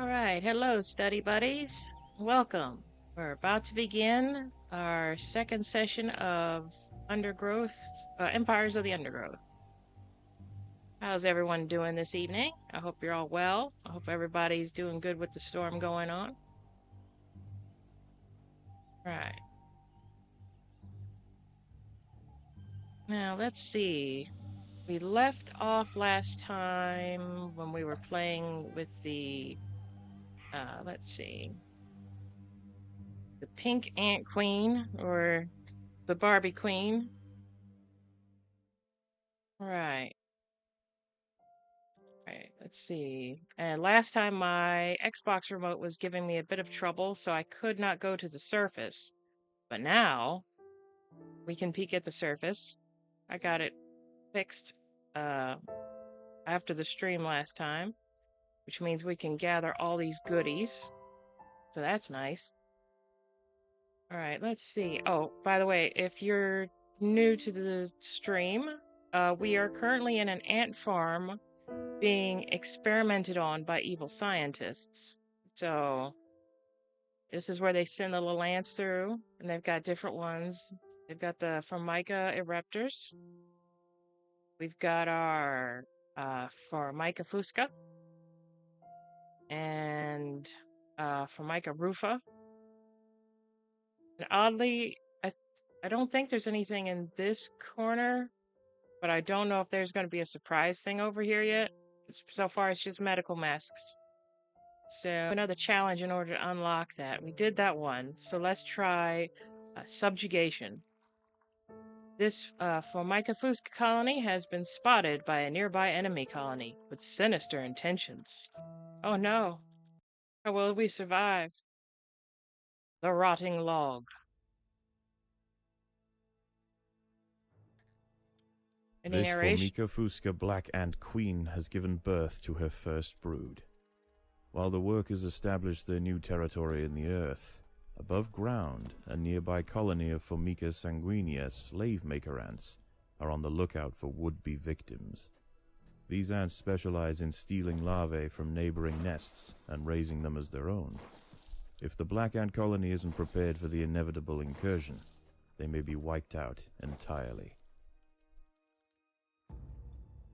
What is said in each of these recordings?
right, hello, study buddies. Welcome. We're about to begin our second session of Undergrowth, Empires of the Undergrowth. How's everyone doing this evening? I hope you're all well. I hope everybody's doing good with the storm going on. Right. Now, let's see. We left off last time when we were playing with the, let's see, the Pink Ant Queen, or the Barbie Queen. Right. Right, let's see. And last time my Xbox remote was giving me a bit of trouble, so I could not go to the surface. But now we can peek at the surface. I got it fixed after the stream last time, which means we can gather all these goodies. So that's nice. All right, let's see. Oh, by the way, if you're new to the stream, we are currently in an ant farm being experimented on by evil scientists. So this is where they send the little ants through, and they've got different ones. They've got the Formica eruptors. We've got our Formica fusca and Formica rufa. And oddly, I don't think there's anything in this corner, but I don't know if there's going to be a surprise thing over here yet. So far, it's just medical masks. So another challenge in order to unlock that. We did that one, so let's try subjugation. This Formica fusca colony has been spotted by a nearby enemy colony with sinister intentions. Oh no. How will we survive? The rotting log. Any This narration? Formica fusca Black Ant Queen has given birth to her first brood. While the workers established their new territory in the earth, above ground, a nearby colony of Formica sanguinea slave maker ants are on the lookout for would-be victims. These ants specialize in stealing larvae from neighboring nests and raising them as their own. If the black ant colony isn't prepared for the inevitable incursion, they may be wiped out entirely.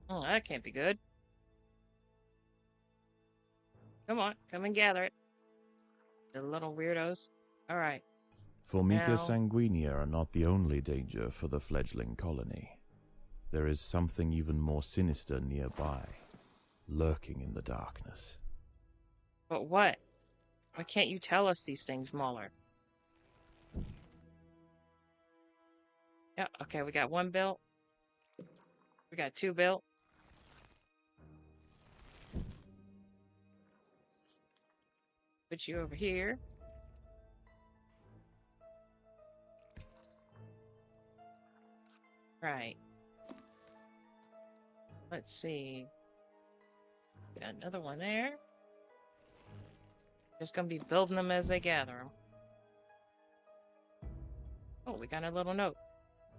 Oh, that can't be good. Come on, come and gather it. The little weirdos. All right. Formica Now, sanguinea are not the only danger for the fledgling colony. There is something even more sinister nearby, lurking in the darkness. but what? Why can't you tell us these things, Mauler? Yeah, okay, we got one built. We got two built. Put you over here. Right. Let's see. Got another one there. Just gonna be building them as they gather them. Oh, we got a little note.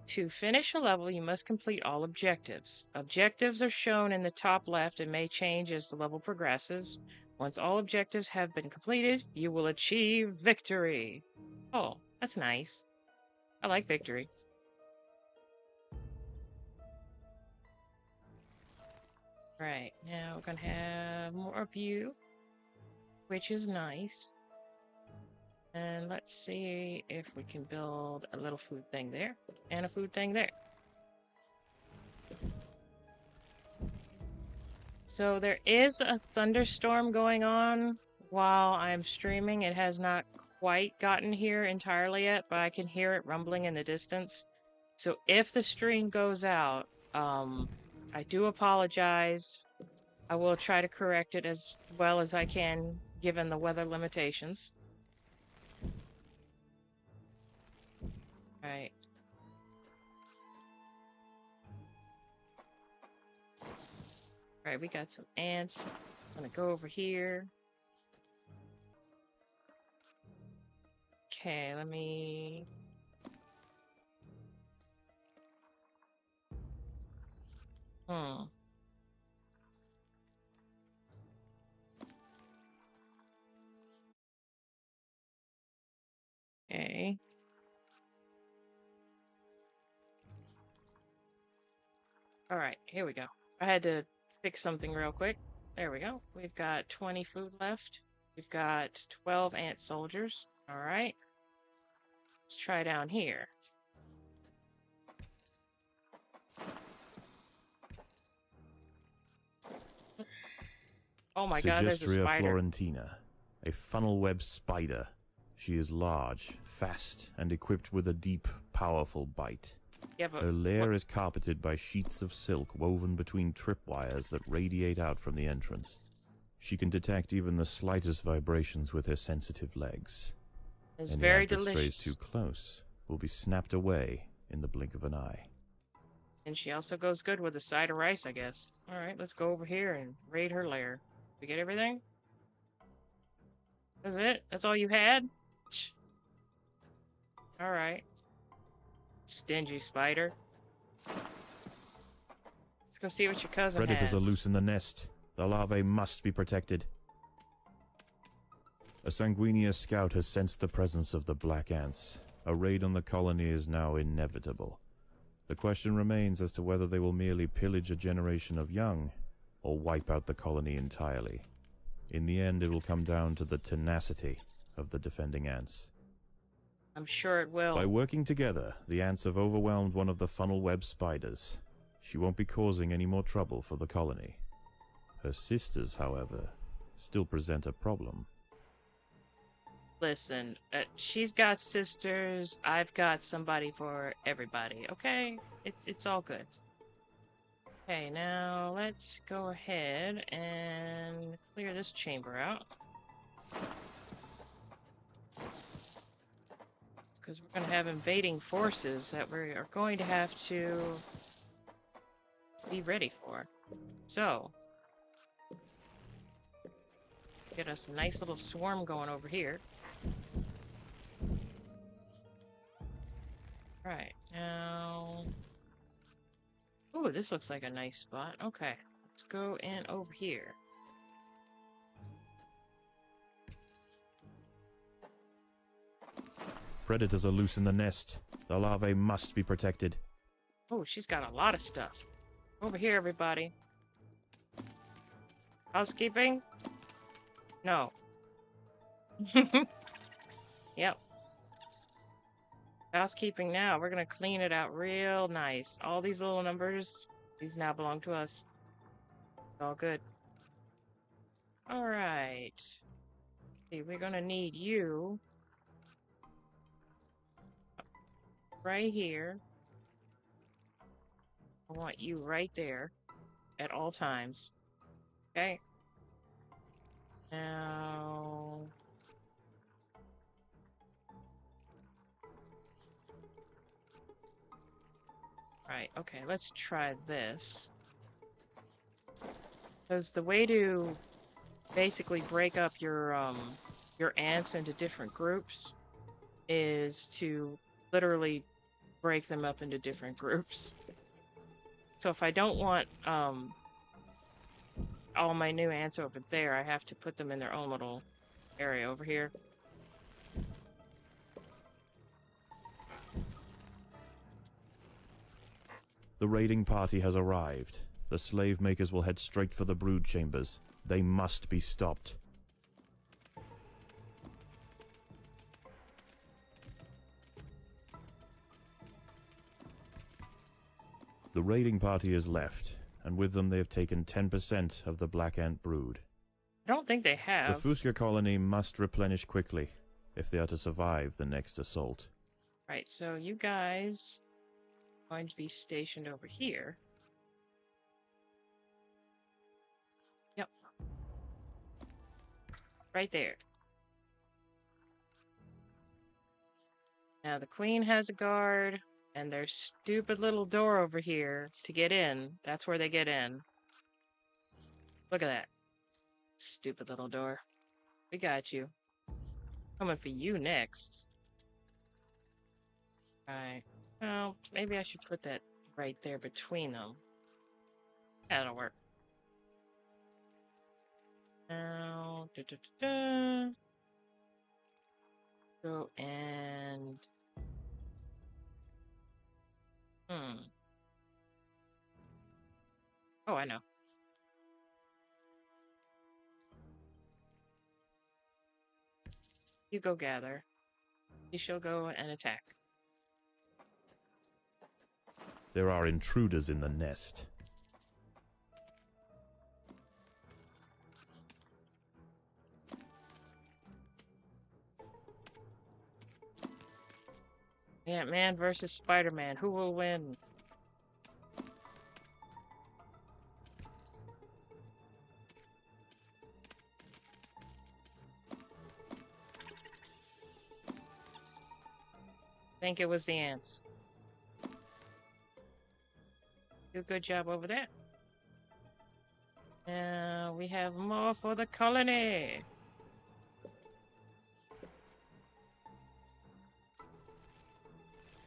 To finish a level, you must complete all objectives. Objectives are shown in the top left and may change as the level progresses. Once all objectives have been completed, you will achieve victory. Oh, that's nice. I like victory. Right, now we're gonna have more of you, which is nice. And let's see if we can build a little food thing there and a food thing there. So there is a thunderstorm going on while I'm streaming. It has not quite gotten here entirely yet, but I can hear it rumbling in the distance. So if the stream goes out, I do apologize. I will try to correct it as well as I can, given the weather limitations. Right. Right, we got some ants. I'm gonna go over here. Okay, let me... All right, here we go. I had to fix something real quick. There we go. We've got 20 food left. We've got 12 ant soldiers. All right. Let's try down here. Oh my god, there's a Sigistria spider. florentina, a funnel-web spider. She is large, fast, and equipped with a deep, powerful bite. Yeah, but Her lair is carpeted by sheets of silk woven between tripwires that radiate out from the entrance. She can detect even the slightest vibrations with her sensitive legs. it's Any very ant that strays too delicious. close will be snapped away in the blink of an eye. And she also goes good with a side of rice, I guess. All right, let's go over here and raid her lair. We get everything? That's it? That's all you had? All right. Stingy spider. Let's go see what your cousin Predators are has. loose in the nest. The larvae must be protected. A Sanguinia scout has sensed the presence of the black ants. A raid on the colony is now inevitable. The question remains as to whether they will merely pillage a generation of young, or wipe out the colony entirely. In the end, it will come down to the tenacity of the defending ants. I'm sure it will. By working together, the ants have overwhelmed one of the funnel-web spiders. She won't be causing any more trouble for the colony. Her sisters, however, still present a problem. Listen, she's got sisters. I've got somebody for everybody. Okay, it's all good. Okay, now let's go ahead and clear this chamber out. Because we're going to have invading forces that we are going to have to be ready for. So, get us a nice little swarm going over here. Right, now... Ooh, this looks like a nice spot. Okay, let's go in over here. Predators are loose in the nest. The larvae must be protected. Oh, she's got a lot of stuff. Over here, everybody. Housekeeping? No. Yep. Housekeeping now. We're gonna clean it out real nice. All these little numbers, these now belong to us. All good. Alright. See, we're gonna need you right here. I want you right there at all times. Okay? Now... Right, okay, let's try this. Because the way to basically break up your ants into different groups is to literally break them up into different groups. So if I don't want all my new ants over there, I have to put them in their own little area over here. The raiding party has arrived. The slave makers will head straight for the brood chambers. They must be stopped. The raiding party has left, and with them they have taken 10% of the black ant brood. I don't think they The have. Fuska colony must replenish quickly if they are to survive the next assault. Right, so you guys are going to be stationed over here. Yep. Right there. Now the queen has a guard, and their stupid little door over here to get in. That's where they get in. Look at that. Stupid little door. We got you. Coming for you next. Right. Well, maybe I should put that right there between them. That'll work. Now, go and... Oh, I know. You go gather. You shall go and attack. There are intruders in the nest. Ant-Man versus Spider-Man. Who will win? I think it was the ants. Do a good job over there. Now we have more for the colony.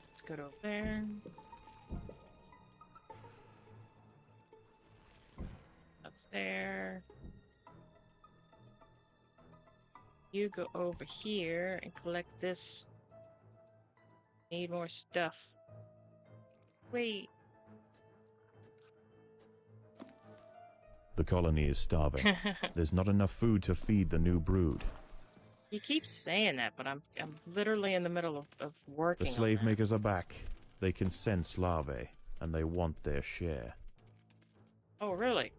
Let's go over there. Up there. You go over here and collect this. Need more stuff. Wait. The colony is starving. There's not enough food to feed the new brood. You keep saying that, but I'm literally in the middle of working. The slave makers are back. They can sense larvae, and they want their share. Oh, really?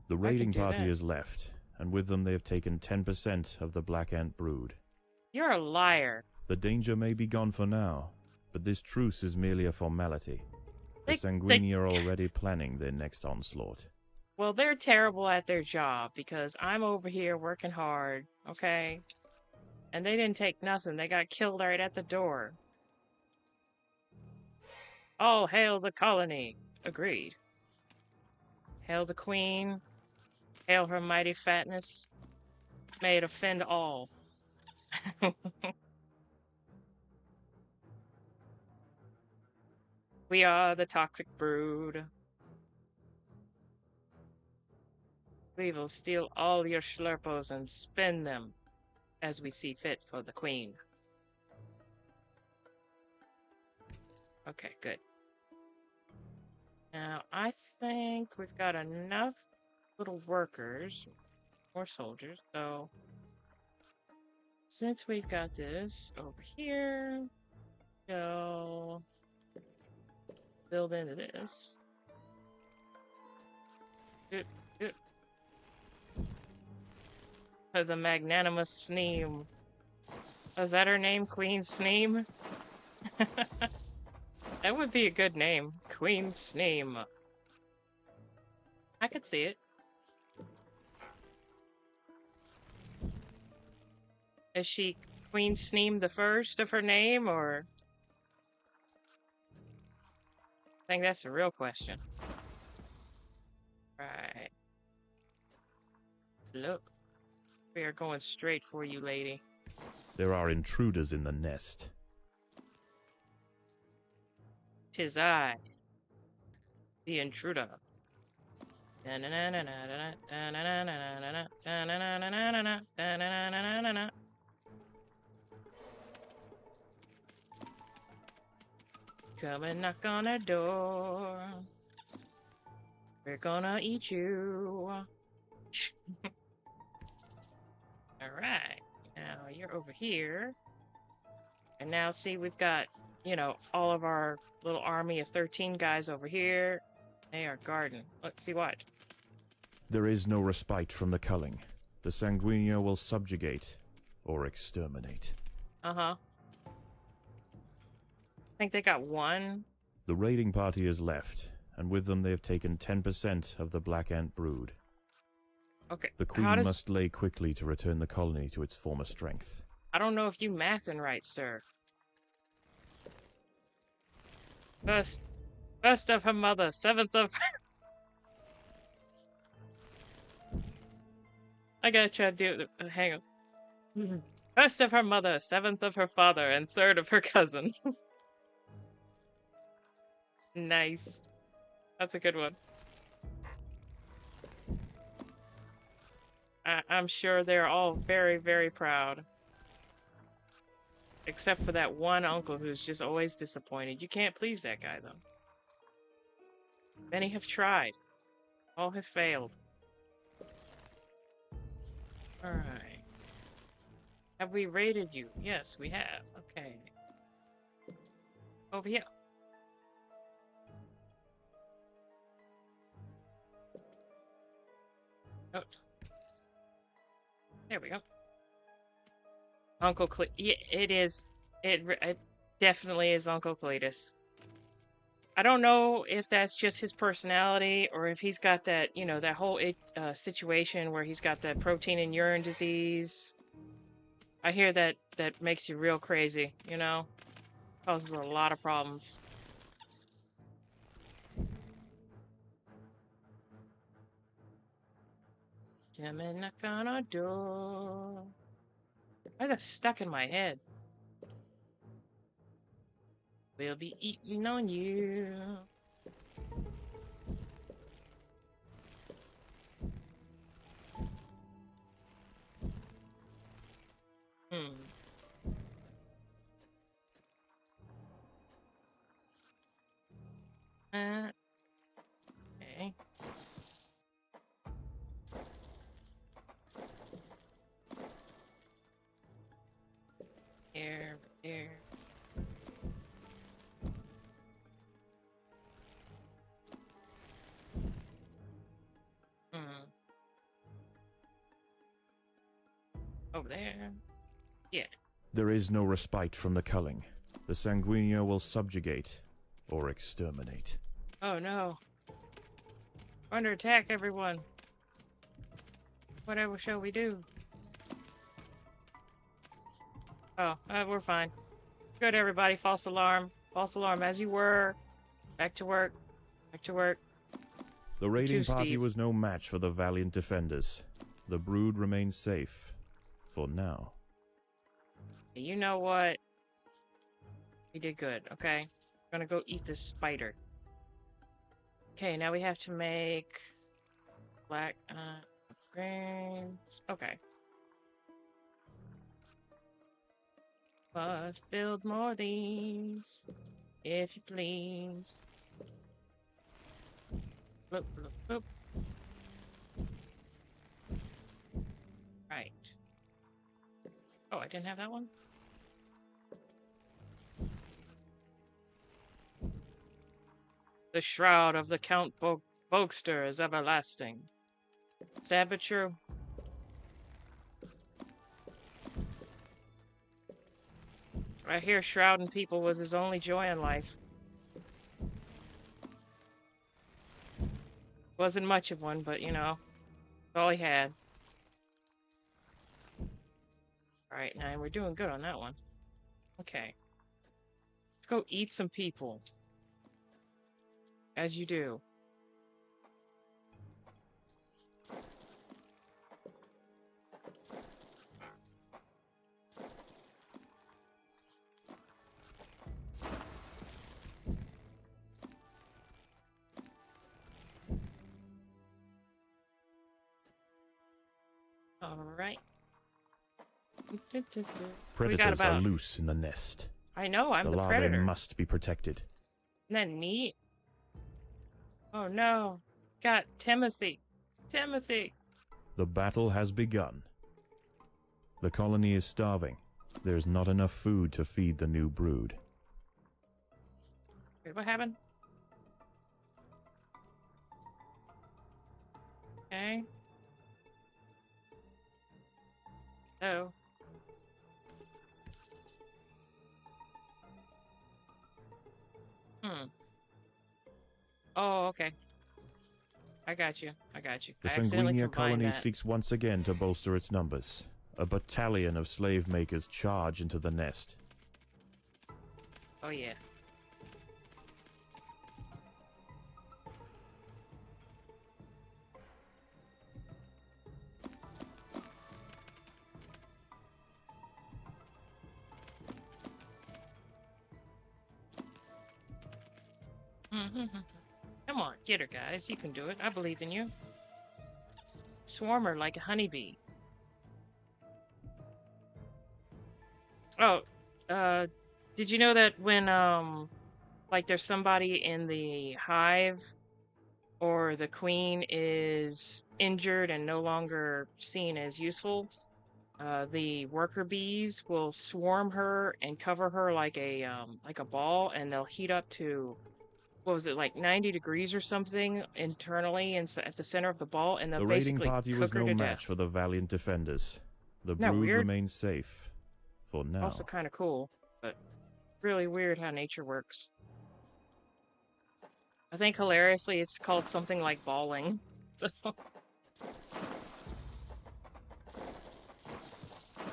The raiding party has left, and with them they have taken 10% of the black ant brood. You're a liar. The danger may be gone for now, but this truce is merely a formality. The Sanguini are already planning their next onslaught. Well, they're terrible at their job because I'm over here working hard, okay? And they didn't take nothing. They got killed right at the door. All hail the colony. Agreed. Hail the queen. Hail her mighty fatness. May it offend all. We are the toxic brood. We will steal all your schlurpos and spend them as we see fit for the queen. Okay, good. Now, I think we've got enough little workers, or soldiers, so since we've got this over here, we'll build into this. The magnanimous Sneem. Is that her name, Queen Sneem? That would be a good name, Queen Sneem. I could see it. Is she Queen Sneem the first of her name, or? I think that's the real question. Right. Look. We are going straight for you, lady. There are intruders in the nest. 'Tis I, the intruder. Come and knock on our door. We're gonna eat you. Alright, now you're over here. And now see, we've got, you know, all of our little army of 13 guys over here. They are guarding. Let's see what. There is no respite from the culling. The Sanguinio will subjugate or exterminate. Uh-huh. I think they got one. The raiding party has left, and with them they have taken 10% of the black ant brood. Okay. The queen must lay quickly to return the colony to its former strength. I don't know if you mathin' right, sir. First of her mother, seventh of... I gotta try to do it. Hang on. First of her mother, seventh of her father, and third of her cousin. Nice. That's a good one. I'm sure they're all very, very proud. Except for that one uncle who's just always disappointed. You can't please that guy, though. Many have tried. All have failed. Alright. Have we raided you? Yes, we have. Okay. Over here. Oh. There we go. Uncle Cle- yeah, it is. It definitely is Uncle Cletus. I don't know if that's just his personality or if he's got that, you know, that whole situation where he's got that protein and urine disease. I hear that that makes you real crazy, you know? Causes a lot of problems. Come and knock on our door. Why is that stuck in my head? We'll be eating on you. Hmm. Okay. Here. Hmm. Over there. Yeah. There is no respite from the culling. The Sanguinio will subjugate or exterminate. Oh no. We're under attack, everyone. Whatever shall we do? Oh, we're fine. Good, everybody. False alarm. False alarm, as you were. Back to work. Back to work. The raiding To party Steve. was no match for the valiant defenders. The brood remains safe. For now. You know what? We did good, okay? I'm gonna go eat this spider. Okay, now we have to make black grains. Okay. Must build more of these, if you please. Bloop, bloop, bloop. Right. Oh, I didn't have that one? The shroud of the Count Bogster is everlasting. Sad but true. I hear shrouding people was his only joy in life. Wasn't much of one, but you know, all he had. Alright, now we're doing good on that one. Okay. Let's go eat some people. As you do. Alright. Predators are loose in the nest. I know, I'm the larvae predator. must be protected. Isn't that neat? Oh no. Got Timothy. Timothy! The battle has begun. The colony is starving. There's not enough food to feed the new brood. Wait, what happened? Okay. Oh. Hmm. Oh, okay. I got you. I got you. The I accidentally Sanguinia combined colony that. seeks once again to bolster its numbers. A battalion of slave makers charge into the nest. Oh, yeah. Come on, get her, guys. You can do it. I believe in you. Swarm her like a honeybee. Oh, did you know that when, like, there's somebody in the hive or the queen is injured and no longer seen as useful, the worker bees will swarm her and cover her like a ball, and they'll heat up to, what was it, like 90 degrees or something internally at the center of the ball, and they'll The raiding basically party was cook her no to match for death. the valiant defenders. The Isn't that brood weird? remains safe. For Also now. kind of cool, but really weird how nature works. I think hilariously it's called something like balling. So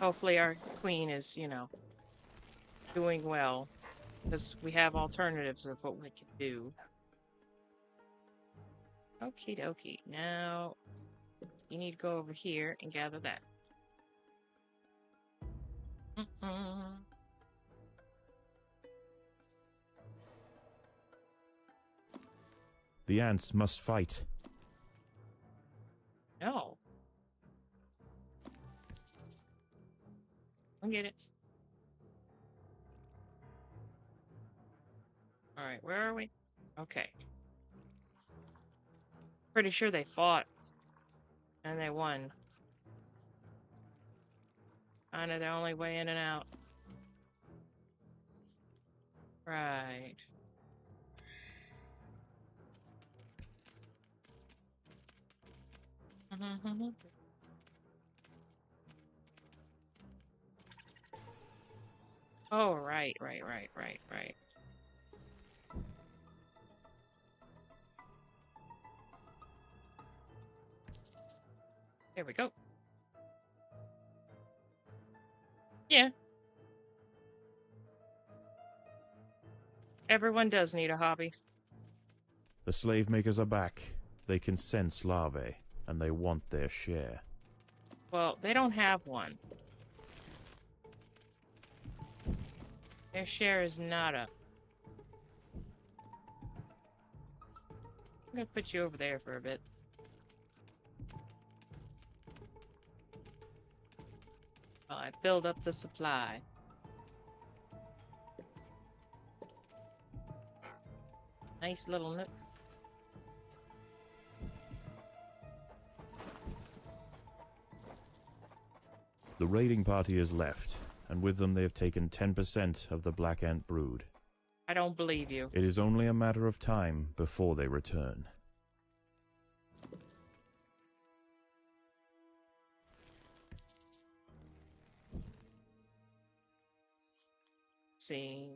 hopefully our queen is, doing well, because we have alternatives of what we can do. Okie dokie. Now you need to go over here and gather that. The ants must fight. No. I'll get it. Alright, where are we? Okay. Pretty sure they fought. And they won. Kinda the only way in and out. Right. Oh, right. There we go. Yeah. Everyone does need a hobby. The slave makers are back. They can sense larvae, and they want their share. Well, they don't have one. Their share is nada. I'm gonna put you over there for a bit. While I build up the supply. Nice little nook. The raiding party is left, and with them they have taken 10% of the black ant brood. I don't believe you. It is only a matter of time before they return. See.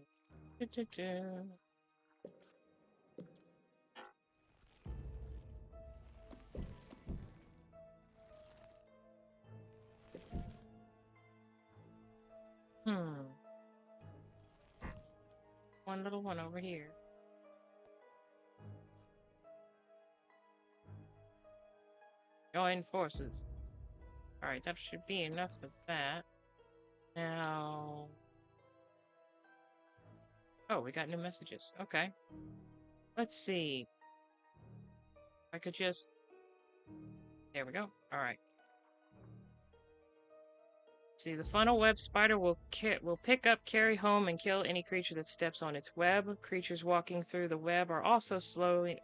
One little one over here. Join forces. Alright, that should be enough of that. Now... Oh, we got new messages. Okay. Let's see. I could just... There we go. Alright. See, the funnel web spider will pick up, carry home, and kill any creature that steps on its web. Creatures walking through the web are also slowed,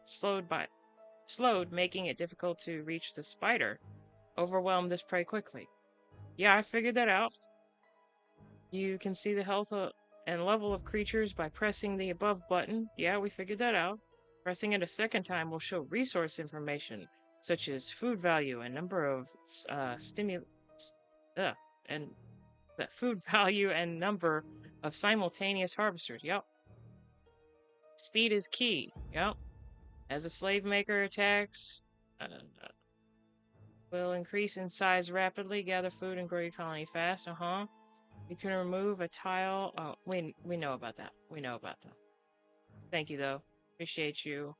making it difficult to reach the spider. Overwhelm this prey quickly. Yeah, I figured that out. You can see the health and level of creatures by pressing the above button. Yeah, we figured that out. Pressing it a second time will show resource information, such as food value and number of and the food value and number of simultaneous harvesters. Yep. Speed is key. Yep. As a slave maker attacks, will increase in size rapidly, gather food, and grow your colony fast. You can remove a tile. Oh, we know about that. We know about that. Thank you, though. Appreciate you.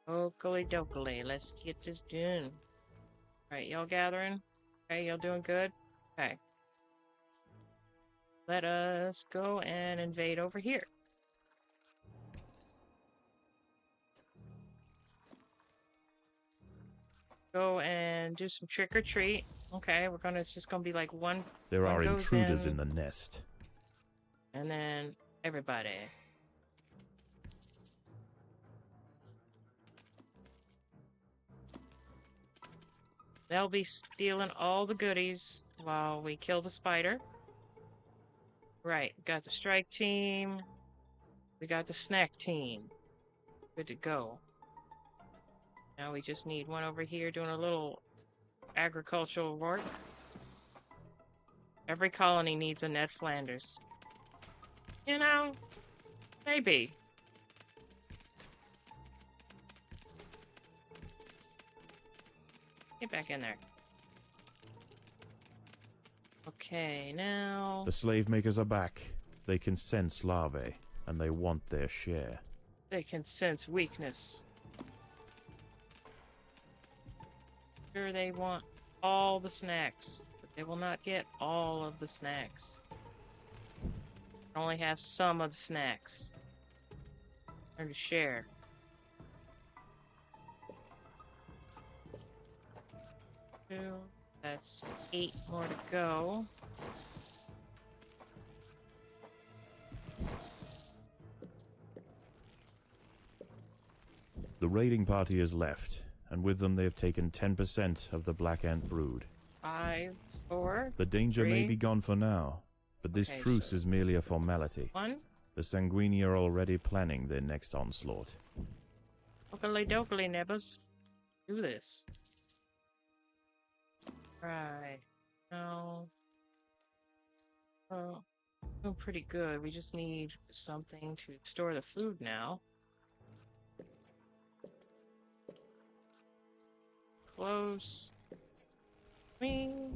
Oakley dokley. Let's get this done. Alright, y'all gathering? Okay, y'all doing good? Okay. Let us go and invade over here. Go and do some trick or treat. Okay, it's just gonna be like one. There one are goes intruders in the nest. And then everybody. They'll be stealing all the goodies while we kill the spider. Right, got the strike team. We got the snack team. Good to go. Now we just need one over here doing a little agricultural work. Every colony needs a Ned Flanders. You know, maybe. Get back in there. Okay, now... The slave makers are back. They can sense larvae, and they want their share. They can sense weakness. Sure, they want all the snacks, but they will not get all of the snacks. They only have some of the snacks. Learn to share. Two. That's 8 more to go. The raiding party has left, and with them they have taken 10% of the black ant brood. 5, 4. The danger may 3. be gone for now, but this Okay, truce so is merely a formality. 1. The Sanguini are already planning their next onslaught. Okily dokily, nebbers. Do this. Right. No. Oh, doing pretty good. We just need something to store the food now. Close. Me.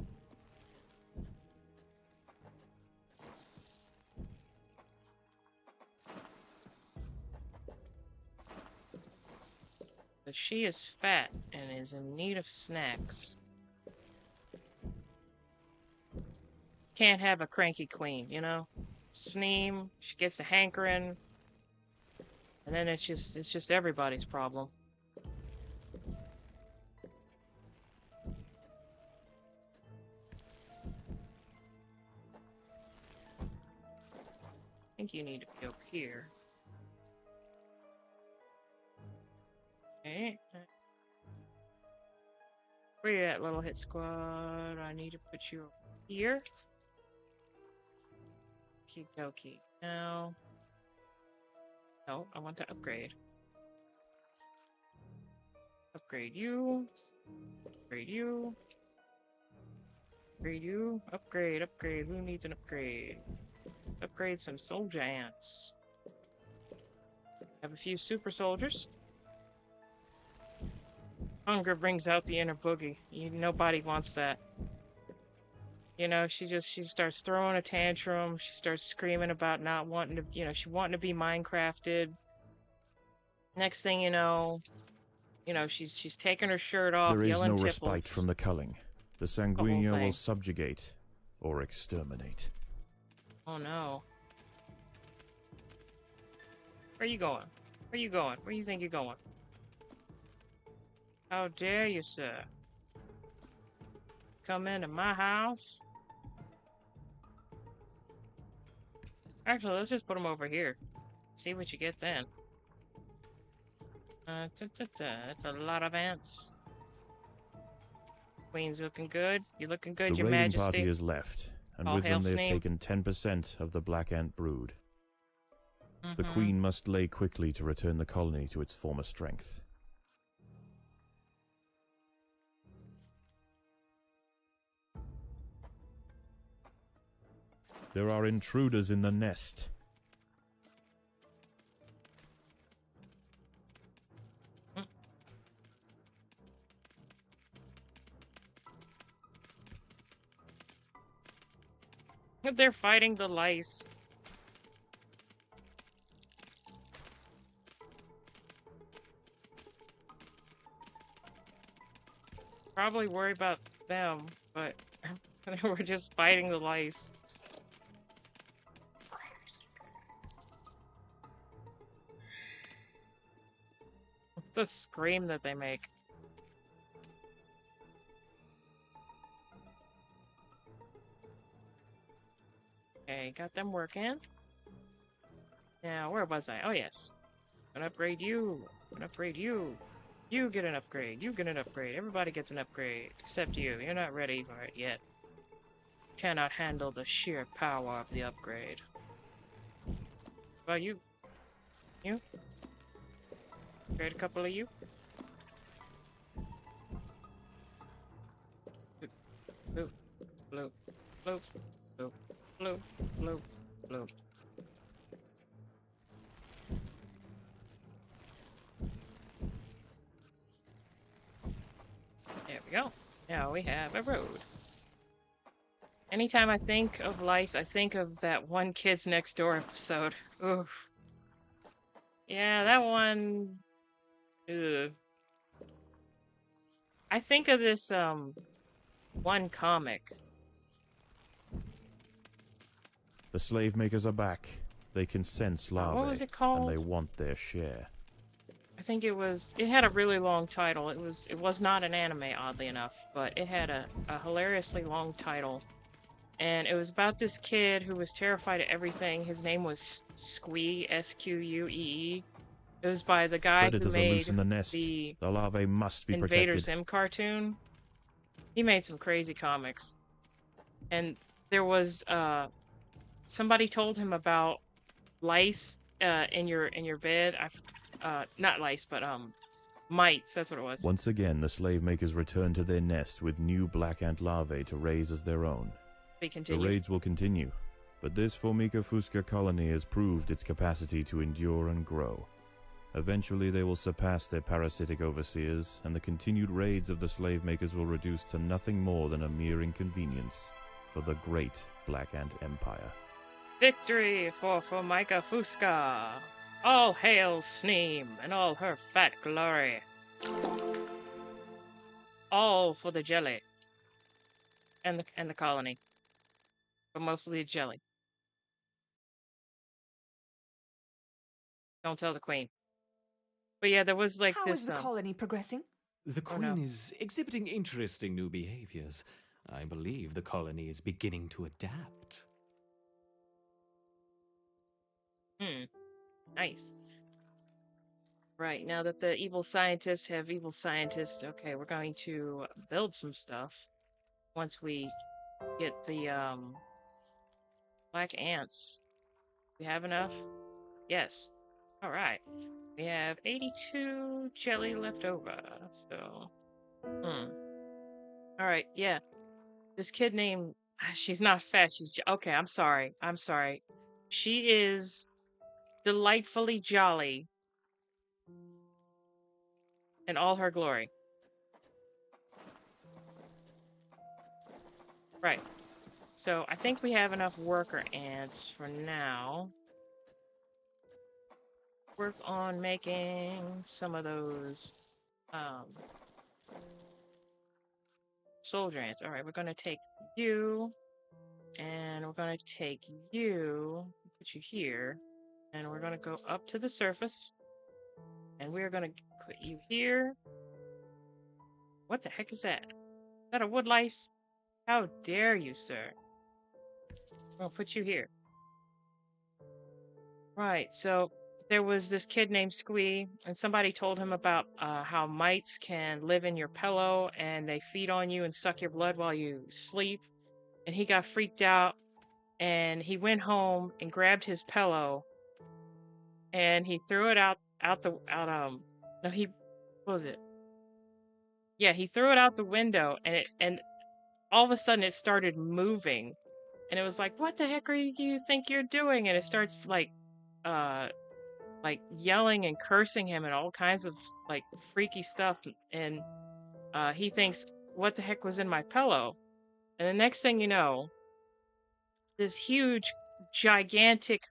But she is fat and is in need of snacks. Can't have a cranky queen, you know? Sneem, she gets a hankering, and then it's just everybody's problem. I think you need to be up here. Okay. Where you at, little hit squad? I need to put you over here. Okie dokie. Now. No, I want to upgrade. Upgrade you. Upgrade you. Upgrade you. Upgrade, upgrade. Who needs an upgrade? Upgrade some soldier ants. Have a few super soldiers. Hunger brings out the inner boogie. Nobody wants that. You know, she starts throwing a tantrum. She starts screaming about not wanting to, she wanting to be Minecrafted. Next thing you know, she's taking her shirt off, There is yelling no tipples. respite from the culling. The Sanguinio will subjugate or exterminate. Oh no. Where you going? Where you going? Where you think you're going? How dare you, sir? Come into my house? Actually, let's just put them over here. See what you get then. It's a lot of ants. Queen's looking good. You looking good, The Your raiding Majesty? party is left, and All with hail them they have Sneem. taken 10% of the black ant brood. The Mhm. queen must lay quickly to return the colony to its former strength. There are intruders in the nest. They're fighting the lice. Probably worry about them, but we're just fighting the lice. The scream that they make. Okay, got them working. Now, where was I? Oh, yes. Gonna upgrade you. Gonna upgrade you. You get an upgrade. You get an upgrade. Everybody gets an upgrade. Except you. You're not ready for it yet. Cannot handle the sheer power of the upgrade. Well, you. You? Upgrade a couple of you? Bloop, bloop, bloop, bloop, bloop, bloop, bloop. There we go. Now we have a road. Anytime I think of lice, I think of that one Kids Next Door episode. Oof. Yeah, that one. Ugh. I think of this one comic. The slave makers are back. They can sense larvae, What was it and they called? want their share. I think it had a really long title. It was not an anime, oddly enough, but it had a hilariously long title. And it was about this kid who was terrified of everything. His name was Squee, Squee. It was by the guy who Predators are loose made in the nest. the The larvae must be Invader protected. Zim cartoon. He made some crazy comics. And there was somebody told him about lice in your bed. Not lice, but mites, that's what it was. Once again, the slave makers return to their nest with new black ant larvae to raise as their own. We The continue. raids will continue, but this Formica fusca colony has proved its capacity to endure and grow. Eventually, they will surpass their parasitic overseers, and the continued raids of the slave makers will reduce to nothing more than a mere inconvenience for the great Black Ant Empire. Victory for Formica Fusca! All hail Sneem and all her fat glory! All for the jelly and the colony, but mostly the jelly. Don't tell the queen. But yeah, there was like How this. is the colony progressing? The Oh, no. Queen is exhibiting interesting new behaviors. I believe the colony is beginning to adapt. Nice. Right, now that the evil scientists have evil scientists, okay, we're going to build some stuff once we get the black ants. We have enough? Yes. All right. We have 82 jelly left over. So, all right, yeah. This kid named she's not fat. She's okay, I'm sorry. I'm sorry. She is delightfully jolly in all her glory. Right. So I think we have enough worker ants for now. Work on making some of those soldier ants. All right, we're going to take you and we're going to take you, put you here, and we're going to go up to the surface and we're going to put you here. What the heck is that? Is that a wood lice? How dare you, sir? I'm going to put you here. Right, so there was this kid named Squee, and somebody told him about how mites can live in your pillow and they feed on you and suck your blood while you sleep. And he got freaked out and he went home and grabbed his pillow and he threw it out no, he what was it? Yeah, he threw it out the window and all of a sudden it started moving. And it was like, what the heck are you think you're doing? And it starts like yelling and cursing him and all kinds of like freaky stuff. And he thinks, what the heck was in my pillow? And the next thing you know, this huge, gigantic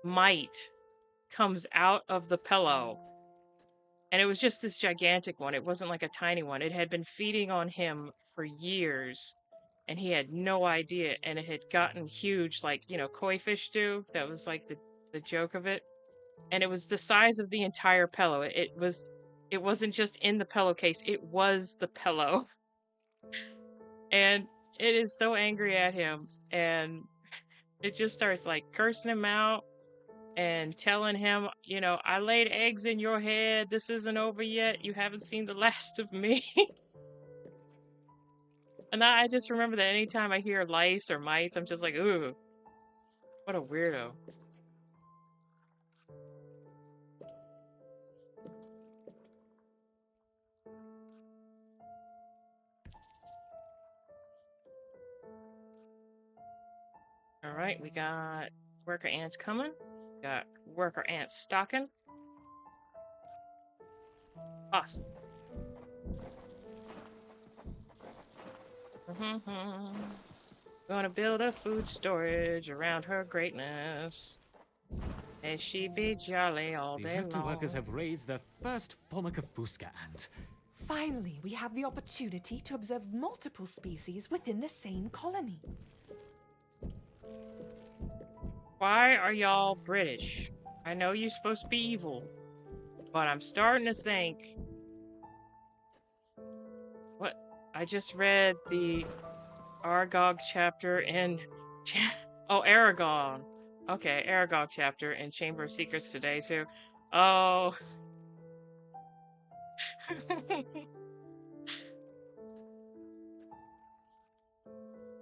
mite comes out of the pillow. And it was just this gigantic one. It wasn't like a tiny one. It had been feeding on him for years. And he had no idea. And it had gotten huge, like, you know, koi fish do. That was like the joke of it. And it was the size of the entire pillow. It wasn't just in the pillowcase. It was the pillow. And it is so angry at him. And it just starts like cursing him out. and telling him, you know, I laid eggs in your head. This isn't over yet. You haven't seen the last of me. And I just remember that anytime I hear lice or mites, I'm just like, ooh, what a weirdo. All right, we got worker ants coming. Got worker ants stalking. Awesome. Gonna build a food storage around her greatness. May she be jolly all The day Rector workers long. have raised their first Formica ant. Finally, we have the opportunity to observe multiple species within the same colony. Why are y'all British? I know you're supposed to be evil, but I'm starting to think... What? I just read the Aragog chapter in... Oh, Aragon. Okay, Aragog chapter in Chamber of Secrets today, too. Oh...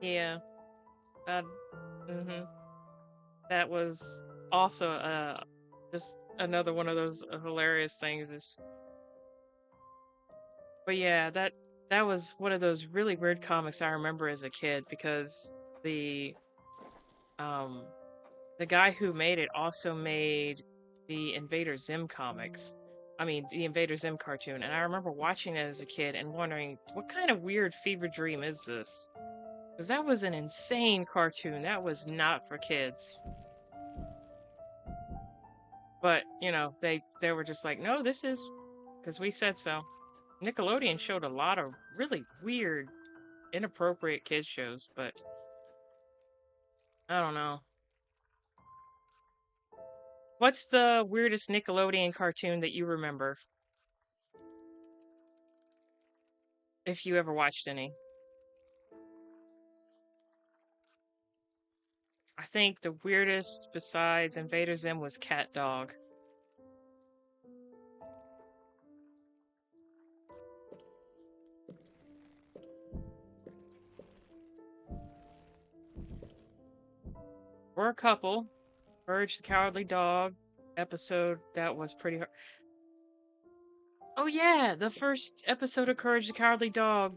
Yeah. Mm-hmm. That was also just another one of those hilarious things. But yeah, that was one of those really weird comics I remember as a kid because the um the guy who made it also made the Invader Zim comics. I mean, the Invader Zim cartoon, and I remember watching it as a kid and wondering what kind of weird fever dream is this? Because that was an insane cartoon. That was not for kids. But, you know, they were just like, no, this is, because we said so. Nickelodeon showed a lot of really weird, inappropriate kids shows, but I don't know. What's the weirdest Nickelodeon cartoon that you remember? If you ever watched any. I think the weirdest besides Invader Zim was Cat Dog. We're a couple. Courage the Cowardly Dog episode that was pretty hard. Oh yeah, the first episode of Courage the Cowardly Dog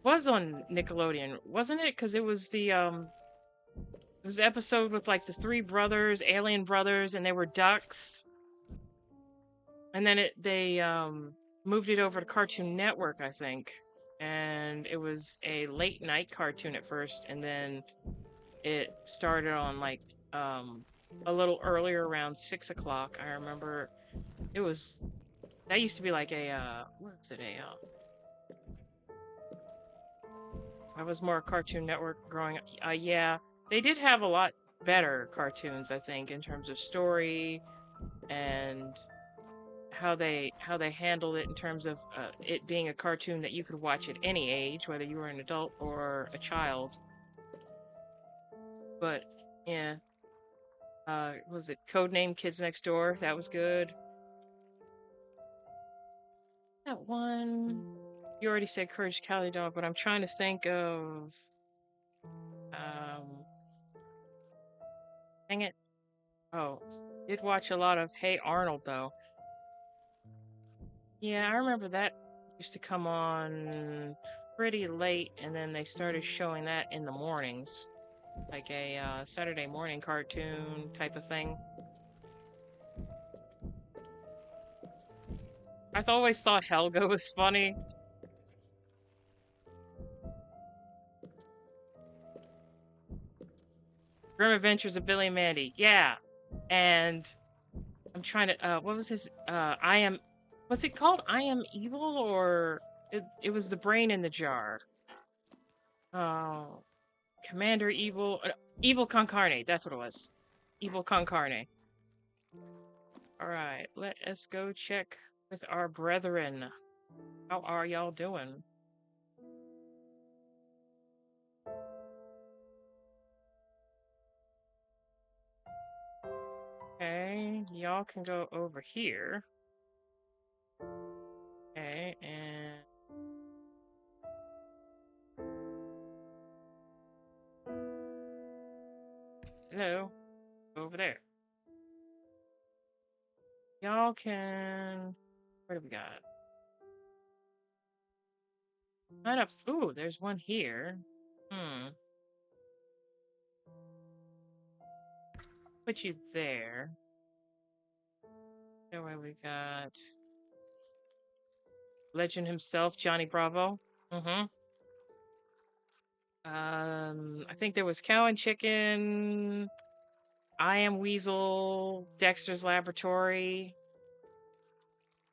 was on Nickelodeon, wasn't it? Because it was the episode with like the three brothers, alien brothers, and they were ducks. And then they moved it over to Cartoon Network, I think. And it was a late night cartoon at first, and then it started on like a little earlier, around 6 o'clock. I remember it was that used to be like a what was it, I was more Cartoon Network growing up. Yeah, they did have a lot better cartoons, I think, in terms of story and how they handled it in terms of it being a cartoon that you could watch at any age, whether you were an adult or a child. But yeah, was it Codename Kids Next Door? That was good. That one. You already said Courage the Cowardly Dog, but I'm trying to think of. Dang it. Oh, did watch a lot of Hey Arnold though. Yeah, I remember that used to come on pretty late, and then they started showing that in the mornings, like a Saturday morning cartoon type of thing. I've always thought Helga was funny. Grim Adventures of Billy and Mandy, yeah. And I'm trying to, what was his, what's it called? I Am Evil, or it was the brain in the jar. Oh, Commander Evil, Evil Con Carne, that's what it was. Evil Con Carne. Alright, let us go check with our brethren. How are y'all doing? Okay, y'all can go over here. Okay, and hello, over there. Y'all can. What do we got? Not up. Ooh, there's one here. Put you there. That way we got Legend himself, Johnny Bravo. I think there was Cow and Chicken, I Am Weasel, Dexter's Laboratory.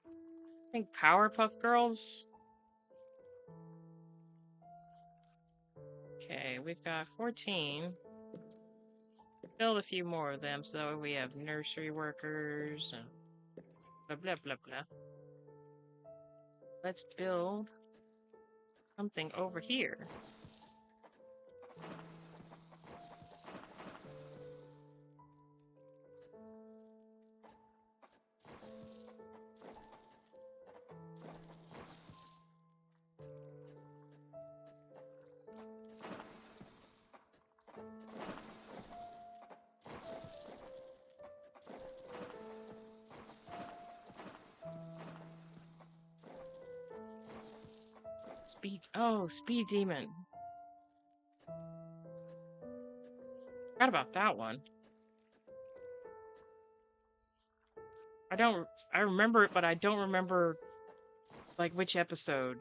I think Powerpuff Girls. Okay, we've got 14. Build a few more of them so that way we have nursery workers and blah blah blah blah. Let's build something over here. Speed Demon. Forgot about that one. I remember it, but I don't remember, like, which episode.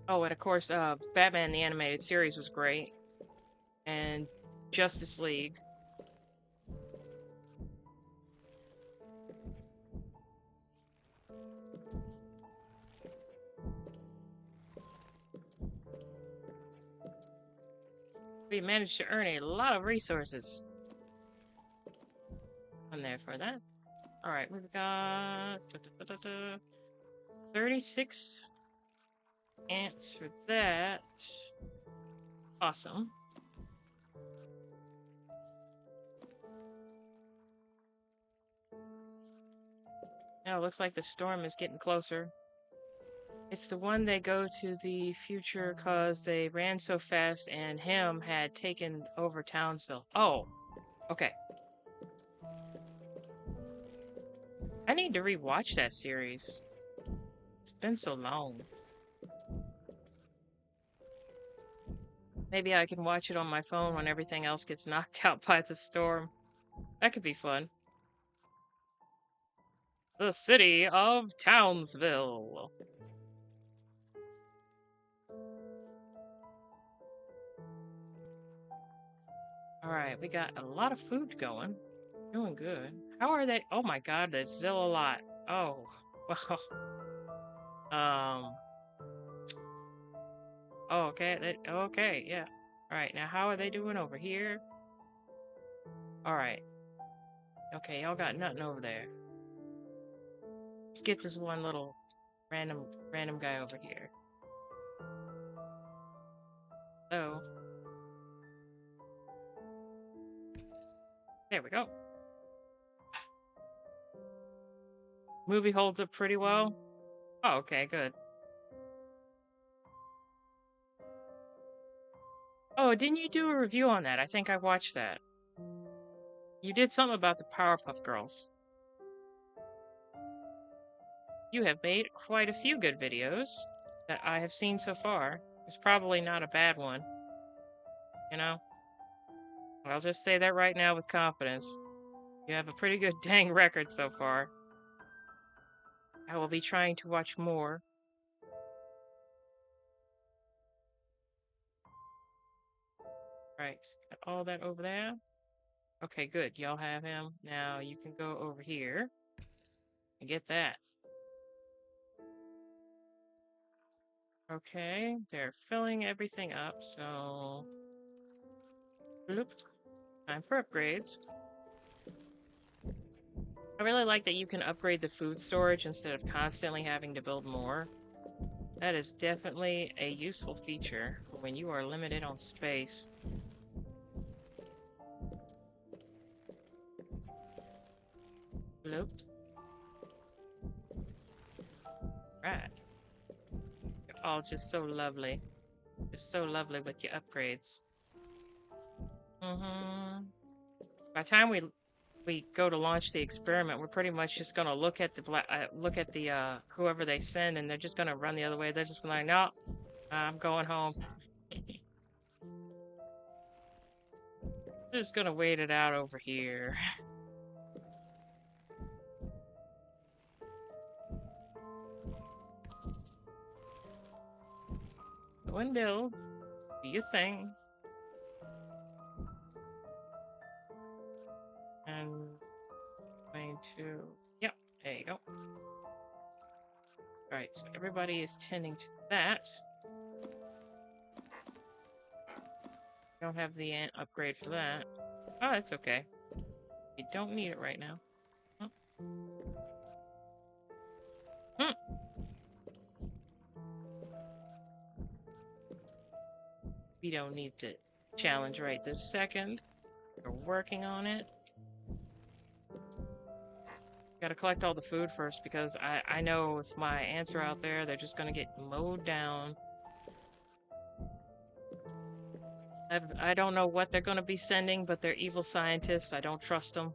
Oh, and of course, Batman the Animated Series was great. And Justice League. We managed to earn a lot of resources. I'm there for that. Alright, we've got 36 ants for that. Awesome. Now it looks like the storm is getting closer. It's the one they go to the future because they ran so fast and him had taken over Townsville. Oh, okay. I need to rewatch that series. It's been so long. Maybe I can watch it on my phone when everything else gets knocked out by the storm. That could be fun. The city of Townsville. Alright, we got a lot of food going. Doing good. How are they? Oh my god, there's still a lot. Oh, well. Oh, okay. Okay, yeah. Alright, now how are they doing over here? Alright. Okay, y'all got nothing over there. Let's get this one little random guy over here. Oh. There we go. Movie holds up pretty well. Oh, okay, good. Oh, didn't you do a review on that? I think I watched that. You did something about the Powerpuff Girls. You have made quite a few good videos that I have seen so far. It's probably not a bad one. You know? I'll just say that right now with confidence. You have a pretty good dang record so far. I will be trying to watch more. Right, got all that over there. Okay, good. Y'all have him. Now you can go over here and get that. Okay, they're filling everything up, so... Bloop. Time for upgrades. I really like that you can upgrade the food storage instead of constantly having to build more. That is definitely a useful feature when you are limited on space. Nope. Right. You're all just so lovely. Just so lovely with your upgrades. Mm-hmm. By the time we go to launch the experiment, we're pretty much just gonna look at the whoever they send, and they're just gonna run the other way. They're just like, no, I'm going home. Just gonna wait it out over here. Go and build. Do your thing. And going to, yep, there you go. Alright, so everybody is tending to that. Don't have the upgrade for that. Oh, that's okay. You don't need it right now. Oh. Hmm. We don't need the challenge right this second. We're working on it. Gotta collect all the food first because I know if my ants are out there, they're just gonna get mowed down. I don't know what they're gonna be sending, but they're evil scientists. I don't trust them.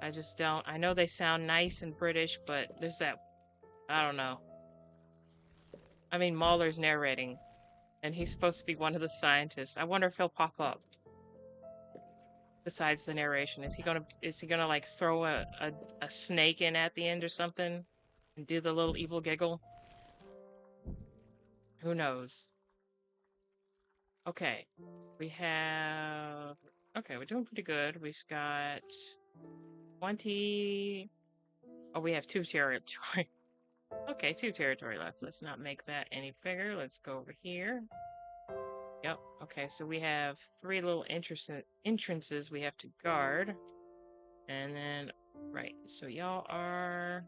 I just don't. I know they sound nice and British, but there's that. I don't know. I mean, Mahler's narrating, and he's supposed to be one of the scientists. I wonder if he'll pop up. Besides the narration, is he gonna like throw a snake in at the end or something, and do the little evil giggle? Who knows? Okay, we have. Okay, we're doing pretty good. We've got 20. Oh, we have 2 territory. Okay, 2 territory left. Let's not make that any bigger. Let's go over here. Yep. Okay, so we have 3 little entrances we have to guard. And then, right, so y'all are...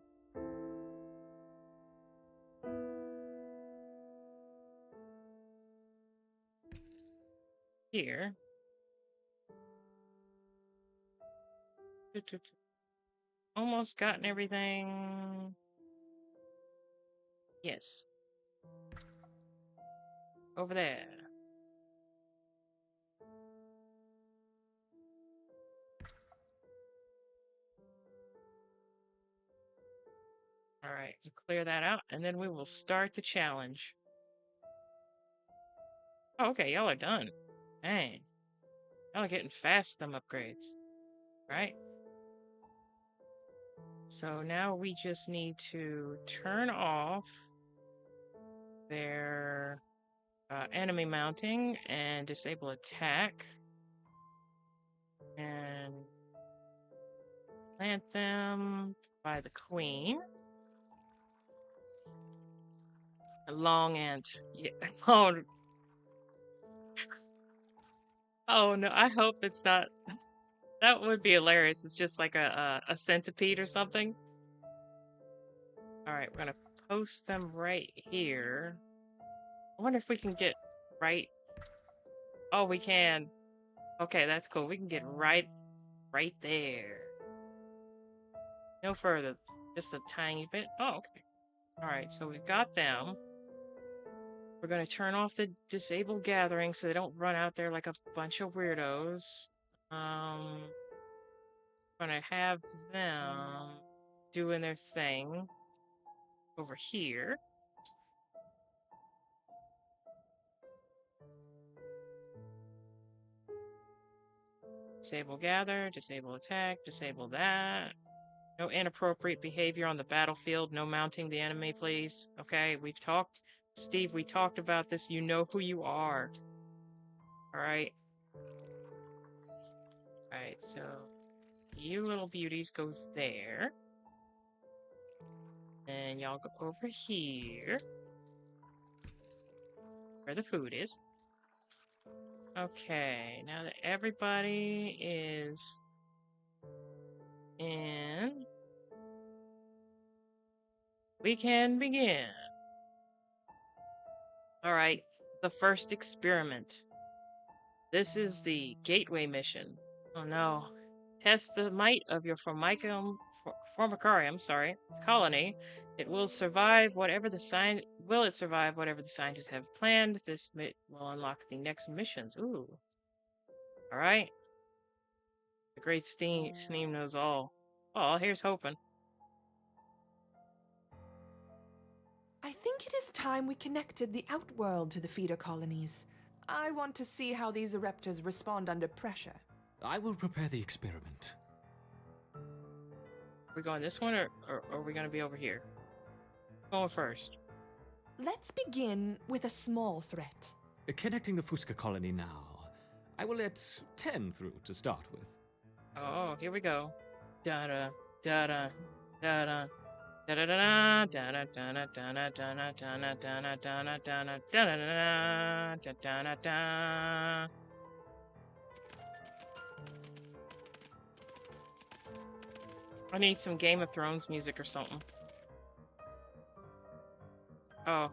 here. Almost gotten everything. Yes. Over there. Alright, clear that out, and then we will start the challenge. Oh, okay, y'all are done. Dang. Y'all are getting fast with them upgrades. Right? So now we just need to turn off their enemy mounting and disable attack. And plant them by the queen. A long ant. Yeah. Oh, oh no, I hope it's not. That would be hilarious. It's just like a centipede or something. Alright, we're gonna post them right here. I wonder if we can get right... Oh, we can. Okay, that's cool. We can get right there. No further. Just a tiny bit. Oh, okay. Alright, so we've got them. We're gonna turn off the disable gathering so they don't run out there like a bunch of weirdos. Gonna have them doing their thing over here. Disable gather, disable attack, disable that. No inappropriate behavior on the battlefield. No mounting the enemy, please. Okay, we've talked. Steve, we talked about this. You know who you are. Alright. Alright, so you little beauties goes there. Then y'all go over here. Where the food is. Okay, now that everybody is in... we can begin. All right, the first experiment. This is the gateway mission. Oh no. Test the might of your formicarium, colony. It will survive whatever the scientists have planned. This will unlock the next missions. Ooh. All right. The great Steam knows all. Oh, here's hoping. I think it is time we connected the outworld to the feeder colonies. I want to see how these Ereptors respond under pressure. I will prepare the experiment. Are we going this one, or are we going to be over here? Going first. Let's begin with a small threat. Connecting the Fusca colony now. I will let 10 through to start with. Oh, here we go. Da-da, da-da, da-da. Da-da-da-da, da-da-da-da, da-da-da-da, da-da-da-da, da-da-da-da, da-da-da-da, da-da-da-da. I need some Game of Thrones music or something. Oh.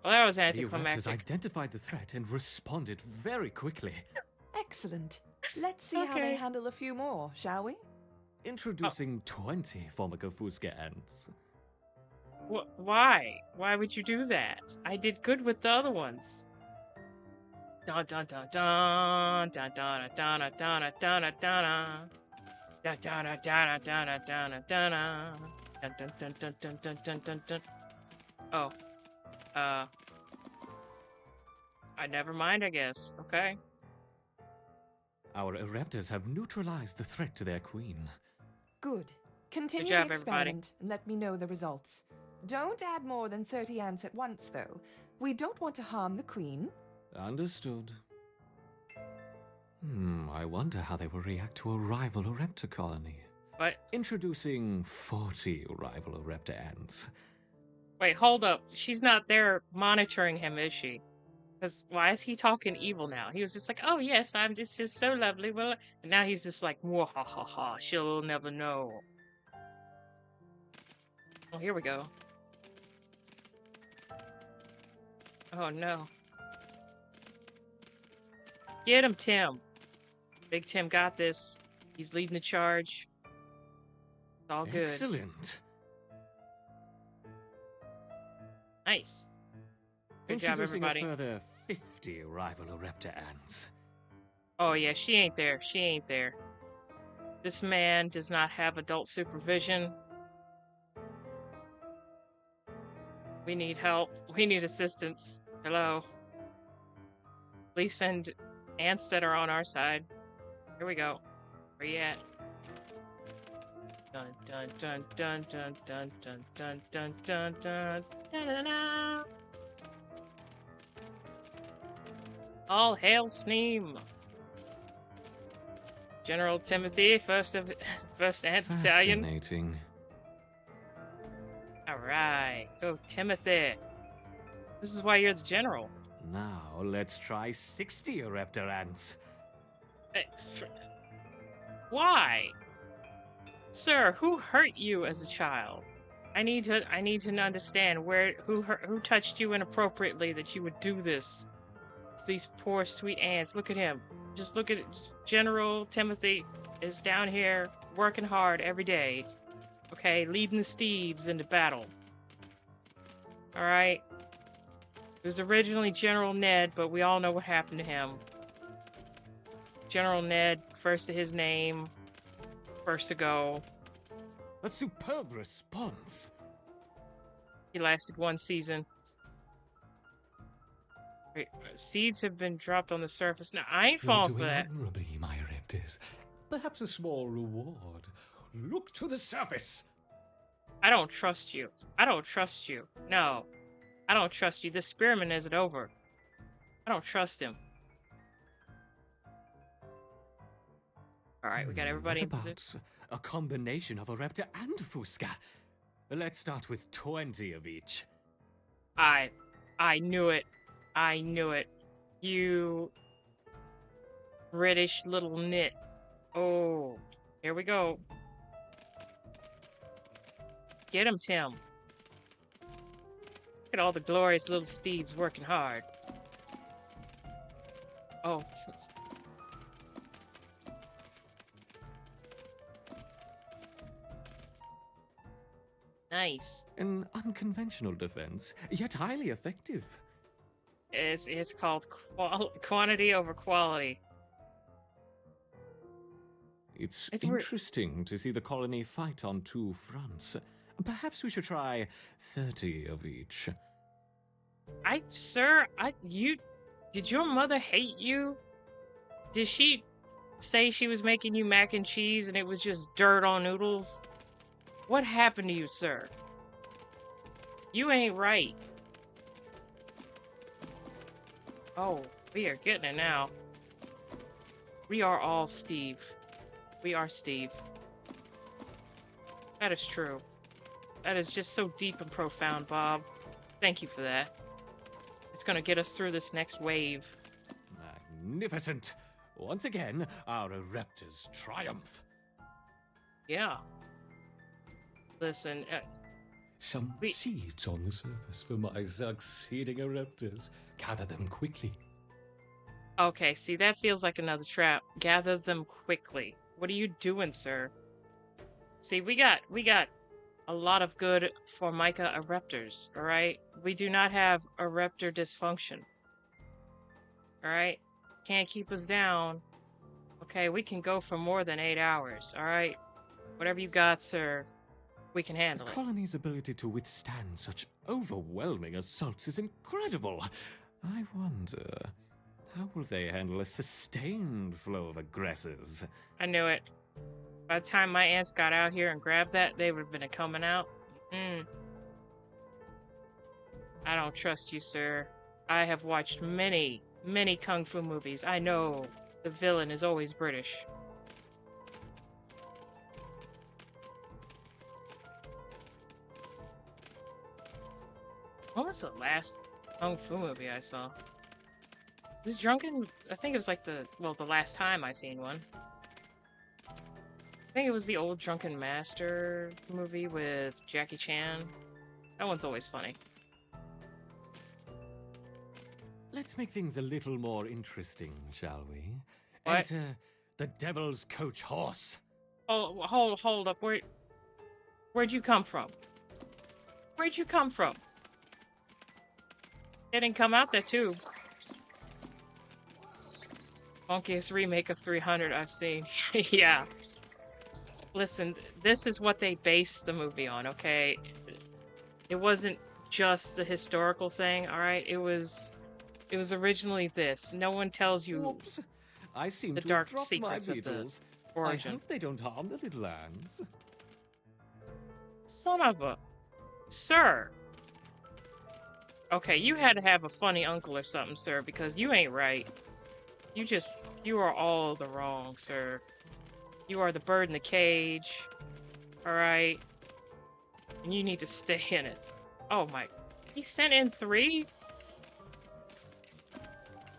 Well, that was The Ereptors anticlimactic. identified the threat and responded very quickly. Excellent. Let's see how they handle a few more, shall we? Introducing 20 Formica Fusca ants. Why? Why would you do that? I did good with the other ones. Dun dun dun dun dun dun dun dun dun dun dun dun. Da da da da da da da da da da. Dun dun dun dun dun dun dun dun dun. Oh. Never mind, I guess. Okay. Our Ereptors have neutralized the threat to their queen. Good. Continue job, the everybody. experiment and let me know the results. Don't add more than 30 ants at once, though. We don't want to harm the queen. Understood. I wonder how they will react to a rival Ereptor colony. What? Introducing 40 rival Ereptor ants. Wait, hold up. She's not there monitoring him, is she? Because why is he talking evil now? He was just like, oh yes, it's just so lovely. Well, and now he's just like, ha, she'll never know. Oh, here we go. Oh no. Get him, Tim. Big Tim got this. He's leading the charge. It's all good. Excellent. Nice. Good job, Introducing everybody. a further 50 rival Ereptor ants. Oh yeah, she ain't there. She ain't there. This man does not have adult supervision. We need help. We need assistance. Hello. Please send ants that are on our side. Here we go. Where you at? Dun dun dun dun dun dun dun dun dun dun dun dun dun dun. All hail Sneem. General Timothy, first Ant Battalion. Fascinating. All right, go Timothy. This is why you're the general. Now let's try 60 Ereptor ants. Why, sir? Who hurt you as a child? I need to understand who touched you inappropriately that you would do this. These poor sweet ants. Look at him. Just look at it. General Timothy is down here working hard every day. Okay, leading the Steves into battle. All right. It was originally General Ned, but we all know what happened to him. General Ned, first to his name, first to go. A superb response. He lasted one season. Wait, seeds have been dropped on the surface. Now, I ain't falling for that. Admirably, my Ereptors. Perhaps a small reward. Look to the surface. I don't trust you. I don't trust you. No. I don't trust you. This experiment isn't over. I don't trust him. Alright, we got everybody in What position. about a combination of Ereptor and Fusca? Let's start with 20 of each. I knew it. I knew it. You British little nit. Oh, here we go. Get him, Tim. Look at all the glorious little Steves working hard. Oh. Nice. An unconventional defense, yet highly effective. It's called quantity over quality. It's It's interesting to see the colony fight on two fronts. Perhaps we should try 30 of each. Did your mother hate you? Did she say she was making you mac and cheese and it was just dirt on noodles? What happened to you, sir? You ain't right. Oh, we are getting it now. We are all Steve. We are Steve. That is true. That is just so deep and profound, Bob. Thank you for that. It's gonna get us through this next wave. Magnificent! Once again, our Ereptors triumph. Yeah. Listen, Some seeds on the surface for my succeeding Ereptors. Gather them quickly. okay, see, that feels like another trap. Gather them quickly. What are you doing, sir? See, we got a lot of good Formica Ereptors, alright? We do not have Ereptor dysfunction. Alright? Can't keep us down. Okay, we can go for more than 8 hours, alright? Whatever you got, sir, we can handle The it. colony's ability to withstand such overwhelming assaults is incredible. I wonder, how will they handle a sustained flow of aggressors? I knew it. By the time my ants got out here and grabbed that, they would have been coming out. I don't trust you, sir. I have watched many, many kung fu movies. I know the villain is always British. What was the last kung fu movie I saw? Was it Drunken? I think it was like the last time I seen one. I think it was the old Drunken Master movie with Jackie Chan. That one's always funny. Let's make things a little more interesting, shall we? What? Enter the Devil's Coach Horse. Oh, hold up. Where'd you come from? Where'd you come from? It didn't come out that tube. Funkiest remake of 300 I've seen. Yeah. Listen, this is what they based the movie on, okay? It wasn't just the historical thing, alright? It was originally this. No one tells you Whoops. I seem the to dark have dropped secrets my of the beetles. I origin. hope they don't harm the little ants. Son of a... Sir! Okay, you had to have a funny uncle or something, sir, because you ain't right. You are all the wrong, sir. You are the bird in the cage, alright? And you need to stay in it. Oh my... He sent in 3?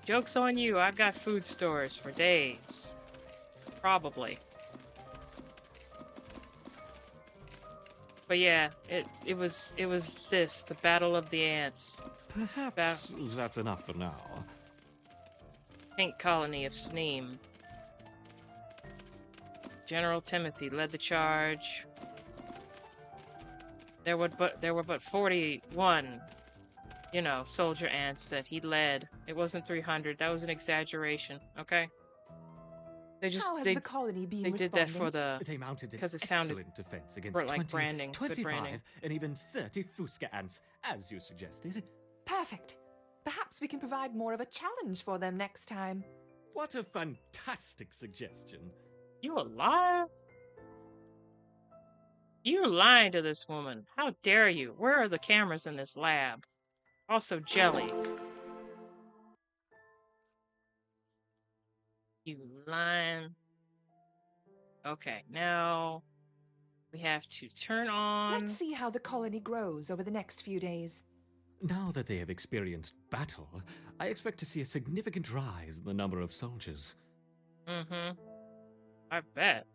Joke's on you, I've got food stores for days. Probably. But yeah, it was this, the Battle of the Ants. Perhaps that's enough for now. Pink colony of Sneem. General Timothy led the charge. There were but 41, soldier ants that he led. It wasn't 300. That was an exaggeration. Okay. How has the colony been they did that for responding? the They mounted an 'cause it sounded excellent defense against for, like, 20, branding, good 25, branding. and even 30 Fuska ants, as you suggested. Perfect. Perhaps we can provide more of a challenge for them next time. What a fantastic suggestion. You a liar? You lying to this woman. How dare you? Where are the cameras in this lab? Also jelly. You lying. Okay, now we have to turn on... Let's see how the colony grows over the next few days. Now that they have experienced battle, I expect to see a significant rise in the number of soldiers. Mm-hmm. I bet.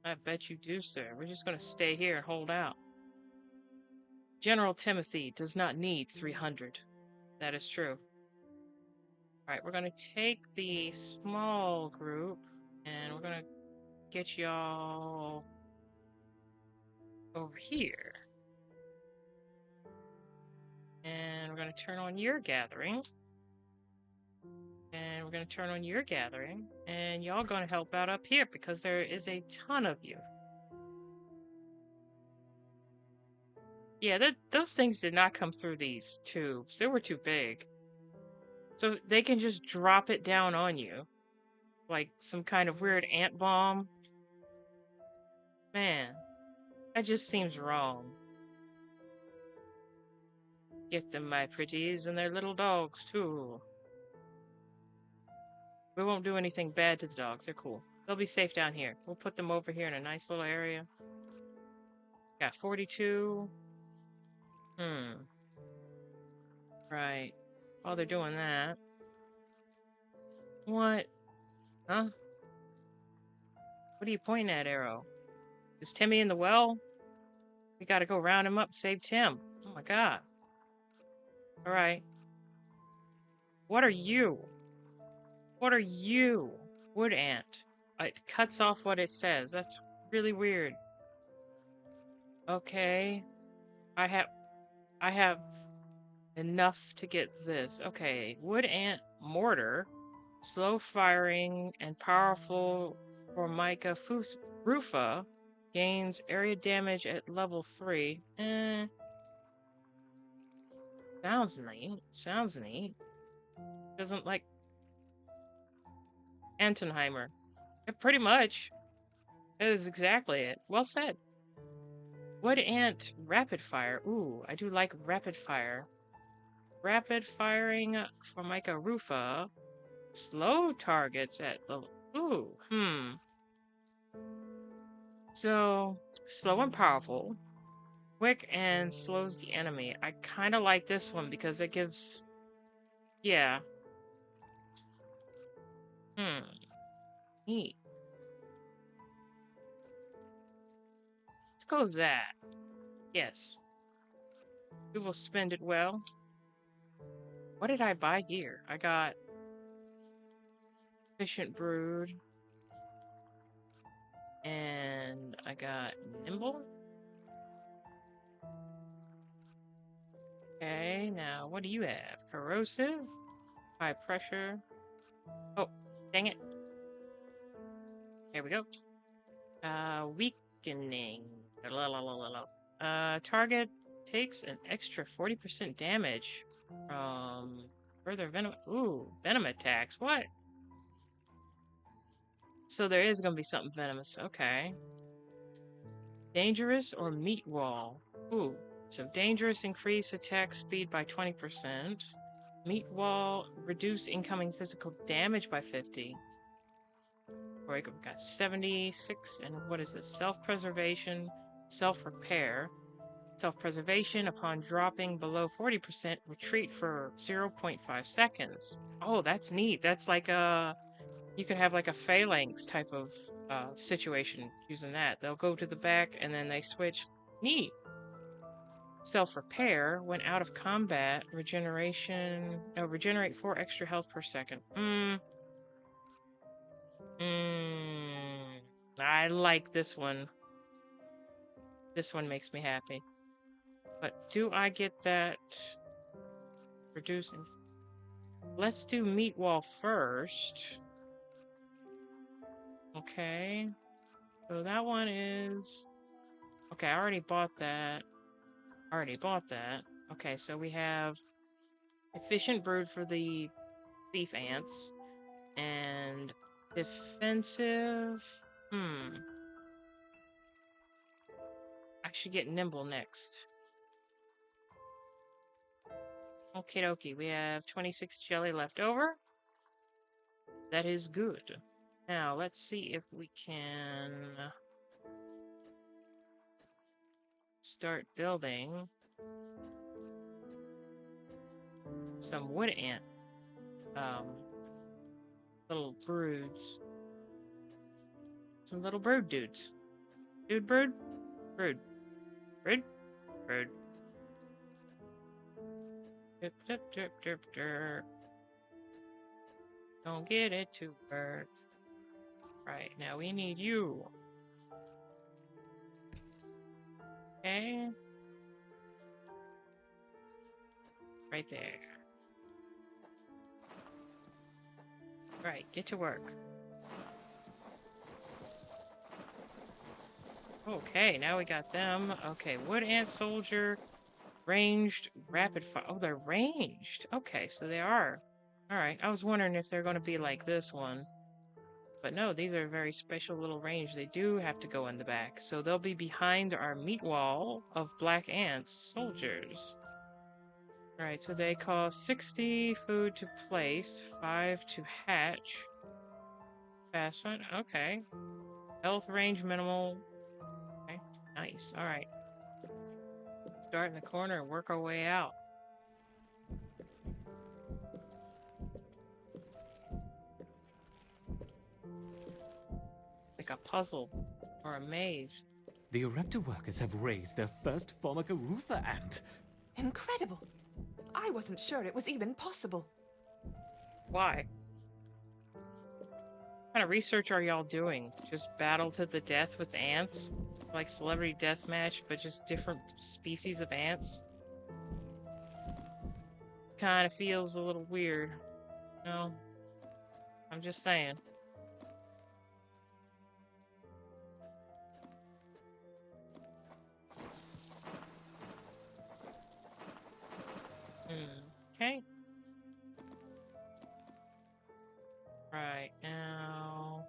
I bet you do, sir. We're just going to stay here and hold out. General Timothy does not need 300. That is true. Alright, we're going to take the small group and we're going to get y'all over here. And we're going to turn on your gathering. And we're going to turn on your gathering. And y'all going to help out up here because there is a ton of you. Yeah, those things did not come through these tubes. They were too big. So they can just drop it down on you. Like some kind of weird ant bomb. Man, that just seems wrong. Get them, my pretties, and their little dogs, too. We won't do anything bad to the dogs. They're cool. They'll be safe down here. We'll put them over here in a nice little area. Got 42. Right. While they're doing that. What? Huh? What are you pointing at, Arrow? Is Timmy in the well? We gotta go round him up, save Tim. Oh my god. Alright. What are you? What are you? Wood ant. It cuts off what it says. That's really weird. Okay. I have enough to get this. Okay. Wood ant mortar. Slow firing and powerful Formica rufa. Gains area damage at level 3. Sounds neat. Sounds neat. Doesn't like Antonheimer. Yeah, pretty much. That is exactly it. Well said. Wood ant rapid fire. Ooh, I do like rapid fire. Rapid firing Formica rufa. Slow targets at level. Ooh, So, slow and powerful. Quick and slows the enemy. I kind of like this one because it gives... Yeah. Neat. Let's go with that. Yes. We will spend it well. What did I buy here? I got... Efficient Brood. And I got Nimble. Okay, now what do you have? Corrosive? High pressure. Oh, dang it. There we go. Weakening. Target takes an extra 40% damage from further venom. Ooh, venom attacks. What? So there is gonna be something venomous. Okay. Dangerous or meat wall? Ooh. So dangerous, increase attack speed by 20%. Meat wall, reduce incoming physical damage by 50. We've got 76, and what is this? Self-preservation, self-repair. Self-preservation, upon dropping below 40%, retreat for 0.5 seconds. Oh, that's neat. That's like a... You can have like a phalanx type of situation using that. They'll go to the back, and then they switch. Neat. Self-repair, when out of combat, regeneration... No, regenerate 4 extra health per second. I like this one. This one makes me happy. But do I get that... Reducing... Let's do meat wall first. Okay. So that one is... Okay, I already bought that. Okay, so we have efficient brood for the thief ants. And defensive... I should get nimble next. Okie dokie, we have 26 jelly left over. That is good. Now, let's see if we can start building some wood ant little broods. Some little brood dudes. Dude, brood? Brood. Brood? Brood. Dip, dip, dip, dip, dip. Don't get it to work. Right, now we need you. Okay. Right there. Right, get to work. Okay, now we got them. Okay, wood ant soldier, ranged, rapid fire. Oh, they're ranged. Okay, so they are. Alright, I was wondering if they're going to be like this one. But no, these are very special little range. They do have to go in the back. So they'll be behind our meat wall of black ants soldiers. Alright, so they cost 60 food to place, 5 to hatch. Fast one, okay. Health range minimal. Okay, nice. Alright. Start in the corner and work our way out. Like a puzzle or a maze. The Erepta workers have raised their first Formica Rufa ant. Incredible! I wasn't sure it was even possible. Why? What kind of research are y'all doing? Just battle to the death with ants? Like celebrity deathmatch, but just different species of ants? Kind of feels a little weird. No? I'm just saying. Okay. Right now.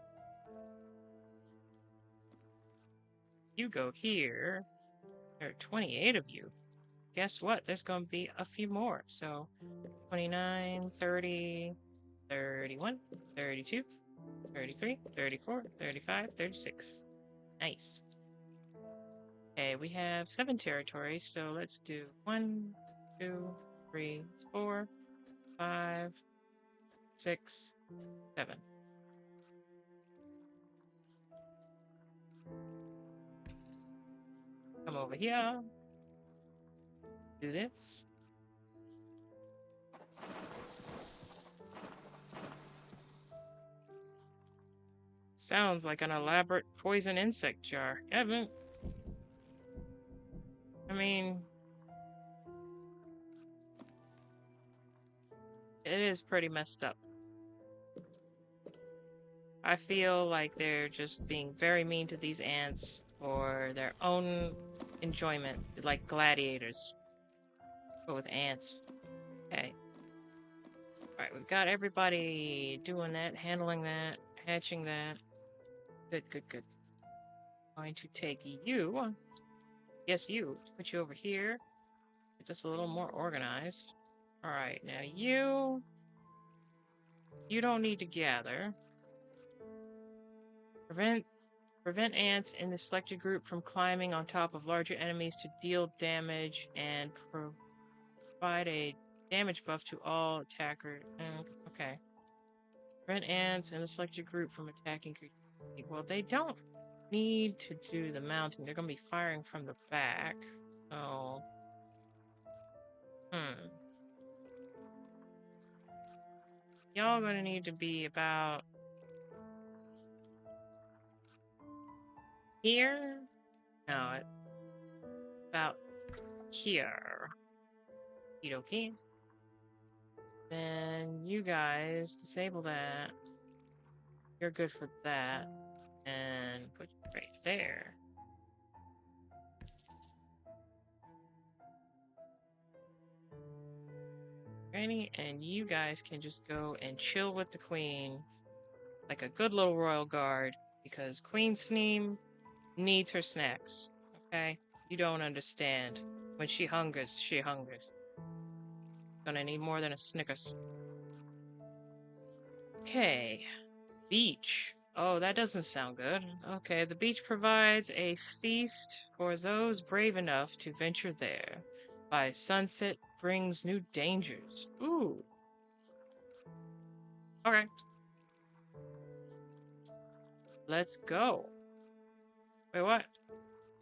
You go here. There are 28 of you. Guess what? There's going to be a few more. So 29, 30, 31, 32, 33, 34, 35, 36. Nice. Okay, we have 7 territories, so let's do 1, 2, 3, 4, 5, 6, 7. Come over here. Do this. Sounds like an elaborate poison insect jar. Evan. I mean, it is pretty messed up. I feel like they're just being very mean to these ants for their own enjoyment, like gladiators, but with ants. Okay. Alright, we've got everybody doing that, handling that, hatching that. Good, good, good. Going to take you. Yes, you. Put you over here. Get this a little more organized. Alright, now you... You don't need to gather. Prevent ants in the selected group from climbing on top of larger enemies to deal damage and provide a damage buff to all attackers. Okay. Prevent ants in the selected group from attacking creatures. Well, they don't need to do the mounting. They're going to be firing from the back. So... Y'all going to need to be about... Here? No, about here. Okay. Then you guys disable that. You're good for that. And put you right there. Ready? And you guys can just go and chill with the queen like a good little royal guard, because Queen Sneem needs her snacks, okay? You don't understand. When she hungers, she hungers. Gonna need more than a Snickers. Okay. Beach. Oh, that doesn't sound good. Okay, the beach provides a feast for those brave enough to venture there. By sunset brings new dangers. Ooh. Okay. Let's go. Wait, what?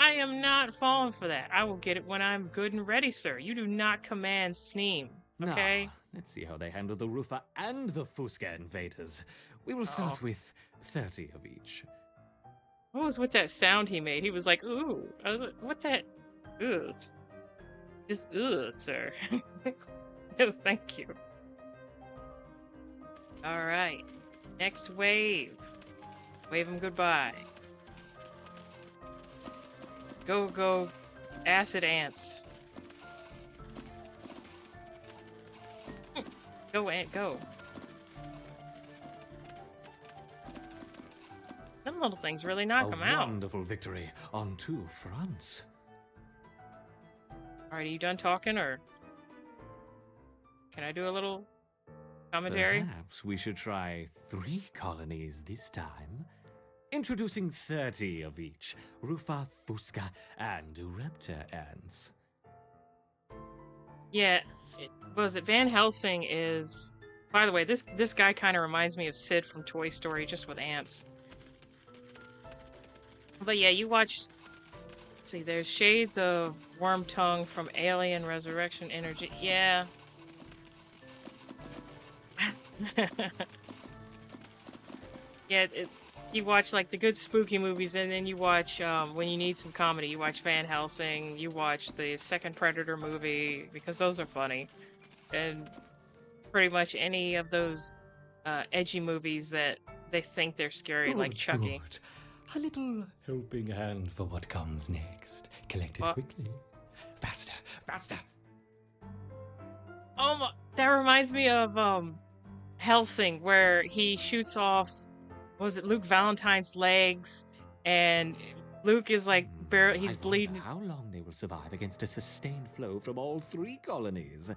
I am not falling for that. I will get it when I'm good and ready, sir. You do not command steam, okay? Now, let's see how they handle the Rufa and the Fusca invaders. We will Oh. start with 30 of each. What was with that sound he made? He was like, ooh, what that? Ugh. Just, ugh, sir. No, thank you. All right. Next wave. Wave him goodbye. Go, go, acid ants. Go, ant, go. Them little things really knock him A out. wonderful victory on 2 fronts. All right, are you done talking, or can I do a little commentary? Perhaps we should try 3 colonies this time. Introducing 30 of each. Rufa, Fusca, and Urepta ants. Yeah, was it Van Helsing is... By the way, this guy kind of reminds me of Sid from Toy Story, just with ants. But yeah, you watch... Let's see, there's shades of Worm Tongue from Alien Resurrection Energy. Yeah. Yeah, you watch like the good spooky movies, and then you watch when you need some comedy, you watch Van Helsing, you watch the second Predator movie, because those are funny. And pretty much any of those edgy movies that they think they're scary, like Chucky. Good. A little helping hand for what comes next. Collect it quickly. Faster, faster. Oh my, that reminds me of Helsing, where he shoots off, what was it, Luke Valentine's legs, and Luke is like barely, he's I bleeding. wonder how long they will survive against a sustained flow from all 3 colonies.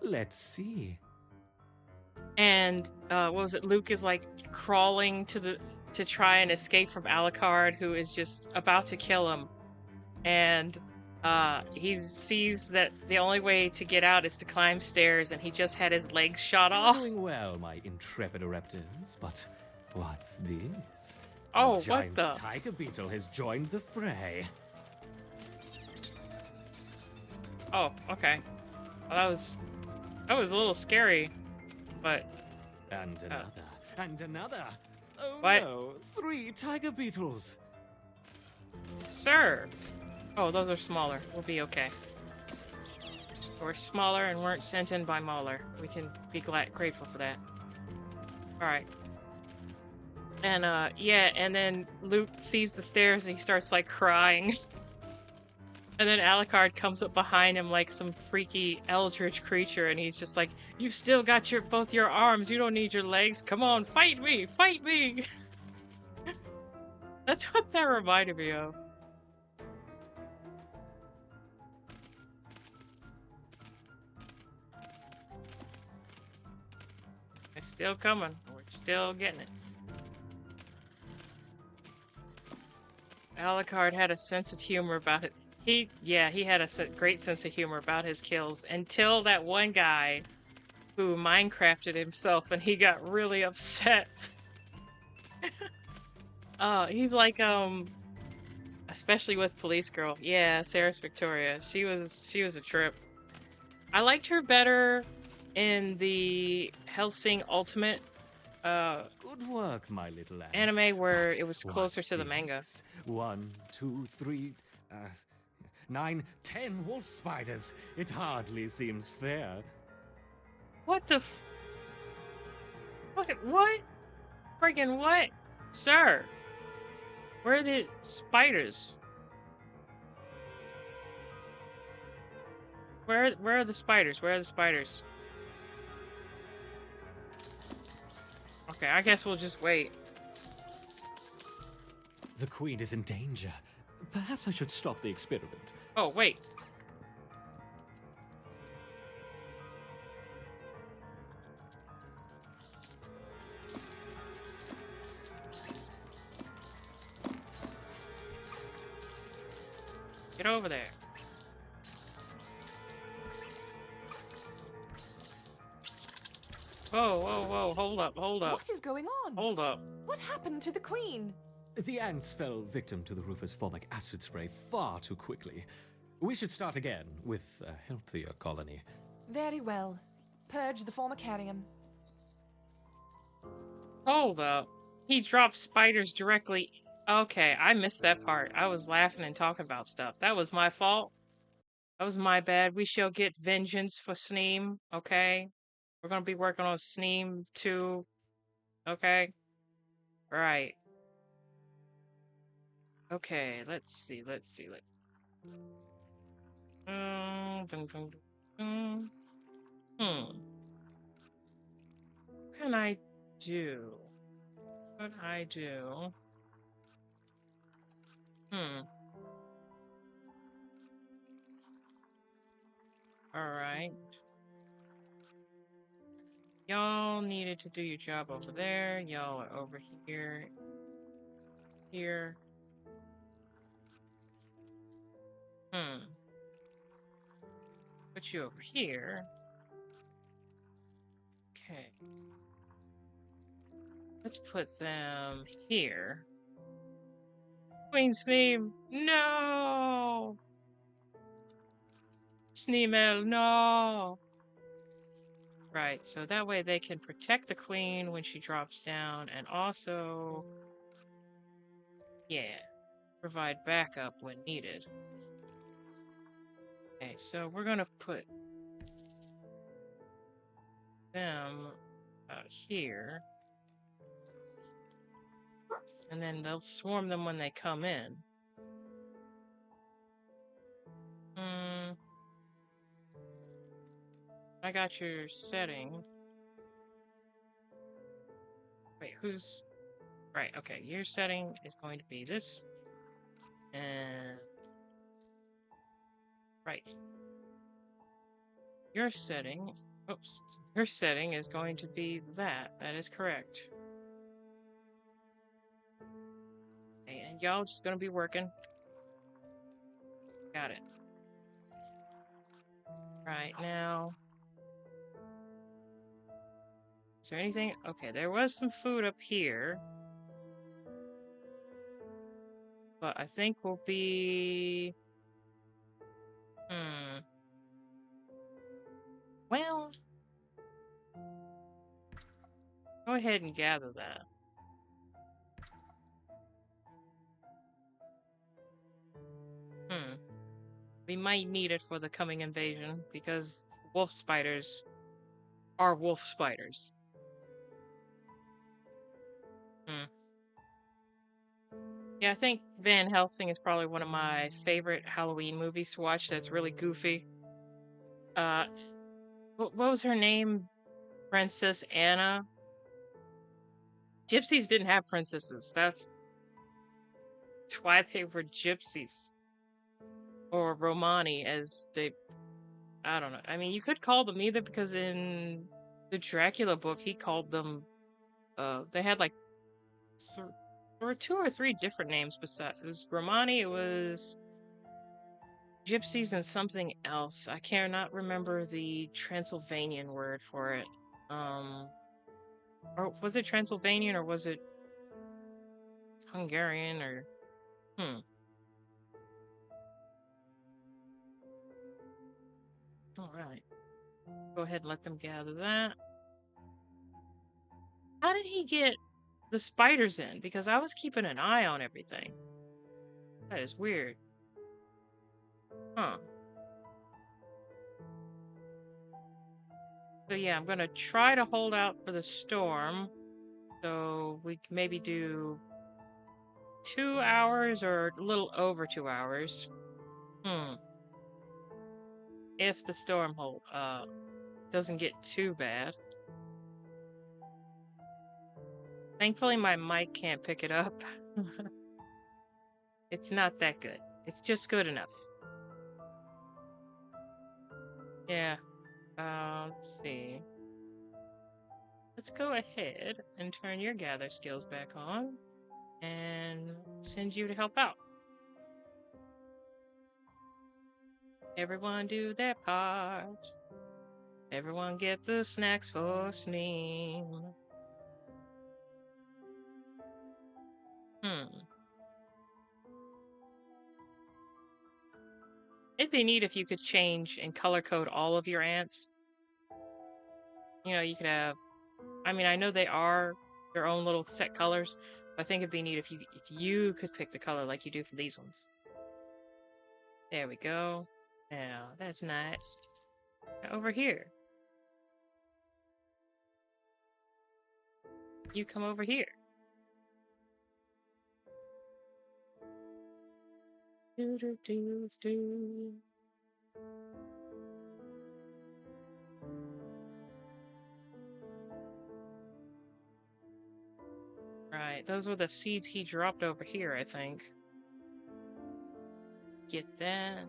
Let's see. And what was it, Luke is like crawling to try and escape from Alucard, who is just about to kill him. And he sees that the only way to get out is to climb stairs, and he just had his legs shot off. Doing well, my intrepid Oreptans, but what's this? Oh, A giant what the? tiger beetle has joined the fray. Oh, okay. Well, that was a little scary, but And another, and another. Oh What? no, 3 tiger beetles. sir. Oh, those are smaller. We'll be okay. We're smaller and weren't sent in by Mauler. We can be grateful for that. All right. And yeah, and then Luke sees the stairs and he starts like crying. And then Alucard comes up behind him like some freaky eldritch creature, and he's just like, "You still got both your arms. You don't need your legs. Come on, fight me, fight me." That's what that reminded me of. It's still coming. We're still getting it. Alucard had a sense of humor about it. He had a great sense of humor about his kills until that one guy who Minecrafted himself, and he got really upset. He's like, especially with Police Girl. Yeah, Sarah's Victoria. She was a trip. I liked her better in the Hellsing Ultimate Good work, my little ants. anime, where But it was closer what's to the manga. this? 1, 2, 3, 9, 10 wolf spiders. It hardly seems fair. What the what? Friggin' what? Sir! Where are the spiders? Where are the spiders? Where are the spiders? Okay, I guess we'll just wait. The queen is in danger. Perhaps I should stop the experiment. Oh, wait. Get over there. Whoa, whoa, whoa, hold up, hold up. What is going on? Hold up. What happened to the queen? The ants fell victim to the roofer's formic acid spray far too quickly. We should start again with a healthier colony. Very well. Purge the formicarium. Hold up. He dropped spiders directly. Okay, I missed that part. I was laughing and talking about stuff. That was my fault. That was my bad. We shall get vengeance for Sneem, okay? We're gonna be working on Sneem too, okay? Right. Okay, let's see. Dun, dun, dun. What can I do? What can I do? Alright. Y'all needed to do your job over there. Y'all are over here. Here. Put you over here. Okay. Let's put them here. Queen Sneem! No! Sneemel, no! Right, so that way they can protect the queen when she drops down, and also, yeah, provide backup when needed. Okay, so we're gonna put them out here, and then they'll swarm them when they come in. I got your setting. Wait, who's... Right, okay, your setting is going to be this. And... Right. Your setting... Oops. Your setting is going to be that. That is correct. Okay, and y'all just gonna be working. Got it. Right, now... Is there anything? Okay, there was some food up here. But I think we'll be... Well... Go ahead and gather that. We might need it for the coming invasion, because wolf spiders are wolf spiders. Yeah, I think Van Helsing is probably one of my favorite Halloween movies to watch that's really goofy. What was her name? Princess Anna? Gypsies didn't have princesses. That's why they were gypsies. Or Romani, as they... I don't know. I mean, you could call them either, because in the Dracula book, he called them... they had, like... there were 2 or 3 different names besides... It was Romani, it was... Gypsies and something else. I cannot remember the Transylvanian word for it. Or was it Transylvanian, or was it... Hungarian, or... Alright. Go ahead and let them gather that. How did he get the spiders in? Because I was keeping an eye on everything. That is weird. Huh. So yeah, I'm gonna try to hold out for the storm. So we can maybe do 2 hours or a little over 2 hours. If the storm doesn't get too bad. Thankfully, my mic can't pick it up. It's not that good. It's just good enough. Yeah. Let's see. Let's go ahead and turn your gather skills back on and send you to help out. Everyone do their part. Everyone get the snacks for Sneem. Hmm. It'd be neat if you could change and color code all of your ants. You know, you could have, I mean, I know they are their own little set colors, but I think it'd be neat if you could pick the color like you do for these ones. There we go. Now, that's nice. Now, over here. You come over here. Do do do do. Right, those were the seeds he dropped over here, I think. Get that.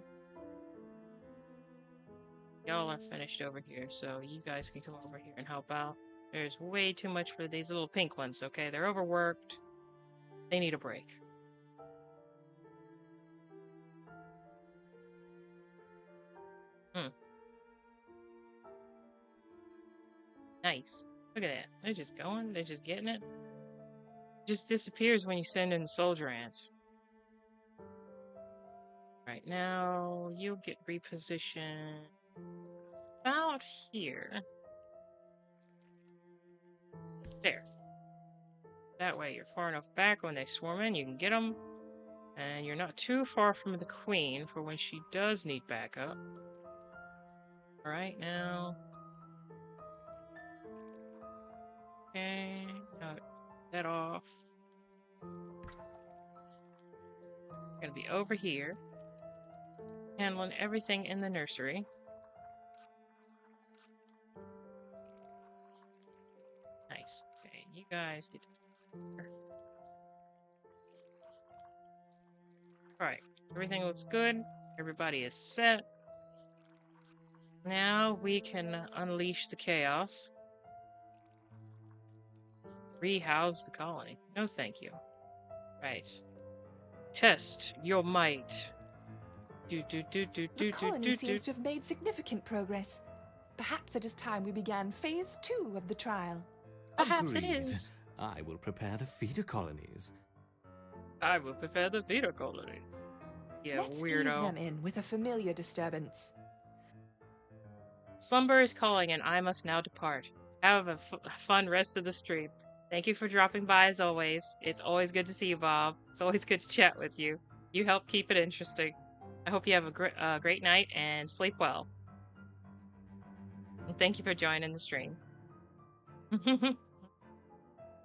Y'all are finished over here, so you guys can come over here and help out. There's way too much for these little pink ones, okay? They're overworked. They need a break. Nice. Look at that. They're just going. They're just getting it. Just disappears when you send in the soldier ants. Right now, you'll get repositioned about here. There. That way you're far enough back when they swarm in, you can get them. And you're not too far from the queen for when she does need backup. Alright, now. Okay, now that off. Gonna be over here. Handling everything in the nursery. Nice. Okay, you guys get here. Alright, everything looks good. Everybody is set. Now we can unleash the chaos. Rehouse the colony. No thank you. Right. Test your might. The colony seems to have made significant progress. Perhaps it is time we began phase 2 of the trial. Perhaps Agreed. it is. I will prepare the feeder colonies. I will prepare the feeder colonies. Yeah, Let's weirdo. ease them in with a familiar disturbance. Slumber is calling and I must now depart. Have a fun rest of the stream. Thank you for dropping by as always. It's always good to see you, Bob. It's always good to chat with you. You help keep it interesting. I hope you have a great night and sleep well. And thank you for joining the stream.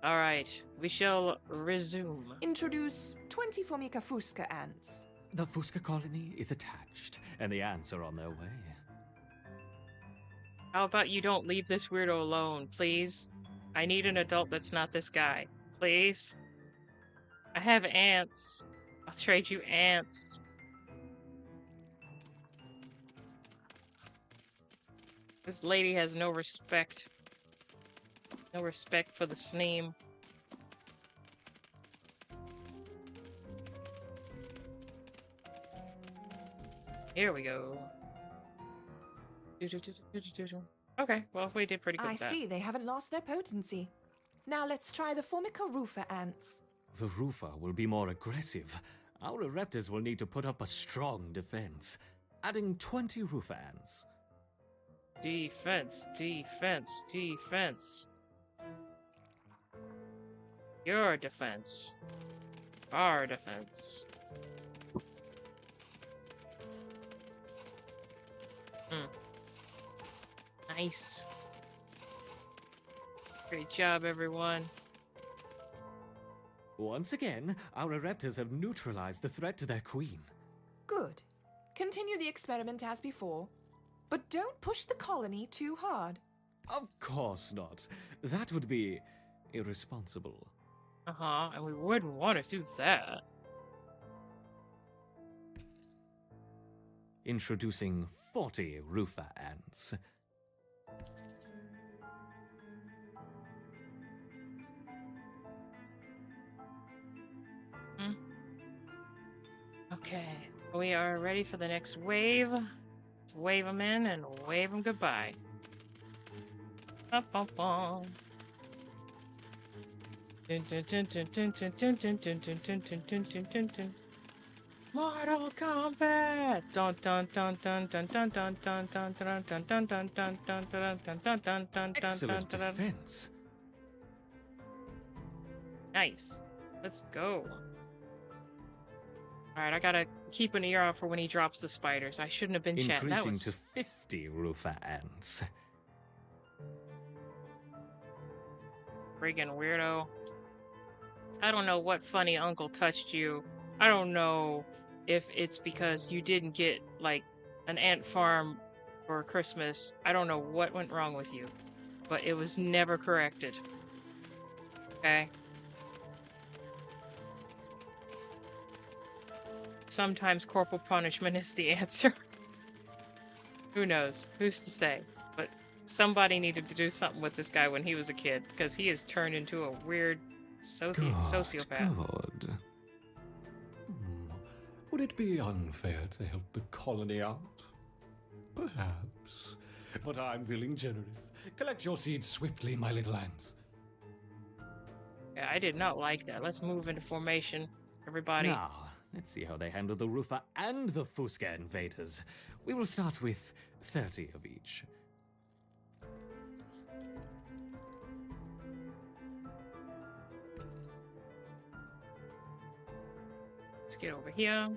Alright, we shall resume. Introduce 20 Formica fusca ants. The Fusca colony is attached, and the ants are on their way. How about you don't leave this weirdo alone, please? I need an adult that's not this guy. Please? I have ants. I'll trade you ants. This lady has no respect. No respect for the Sneem. Here we go. Okay, well, we did pretty good I with that. see they haven't lost their potency. Now let's try the Formica rufa ants. The Rufa will be more aggressive. Our Ereptors will need to put up a strong defense, adding 20 Rufa ants. Defense, defense, defense. Your defense. Our defense. Nice. Great job, everyone. Once again, our Ereptors have neutralized the threat to their queen. Good. Continue the experiment as before, but don't push the colony too hard. Of course not. That would be irresponsible. Uh-huh, and we wouldn't want to do that. Introducing 40 Rufa ants. Okay, we are ready for the next wave. Let's wave them in and wave them goodbye. Bum, bum, bum. Mortal Kombat. Dun dun dun dun dun dun dun dun dun dun dun dun dun dun dun dun dun dun dun dun Excellent dun dun. defense. Nice. Let's go. Alright, I gotta keep an ear out for when he drops the spiders. I shouldn't have been chatting. That Increasing was to 50 Rufa ants. friggin' weirdo. I don't know what funny uncle touched you. I don't know if it's because you didn't get, like, an ant farm for Christmas. I don't know what went wrong with you. But it was never corrected. Okay? Sometimes corporal punishment is the answer. Who knows? Who's to say? But somebody needed to do something with this guy when he was a kid, because he has turned into a weird sociopath. Good. Would it be unfair to help the colony out? Perhaps. But I'm feeling generous. Collect your seeds swiftly, my little ants. Yeah, I did not like that. Let's move into formation, everybody. Now, let's see how they handle the Rufa and the Fusca invaders. We will start with 30 of each. Let's get over here.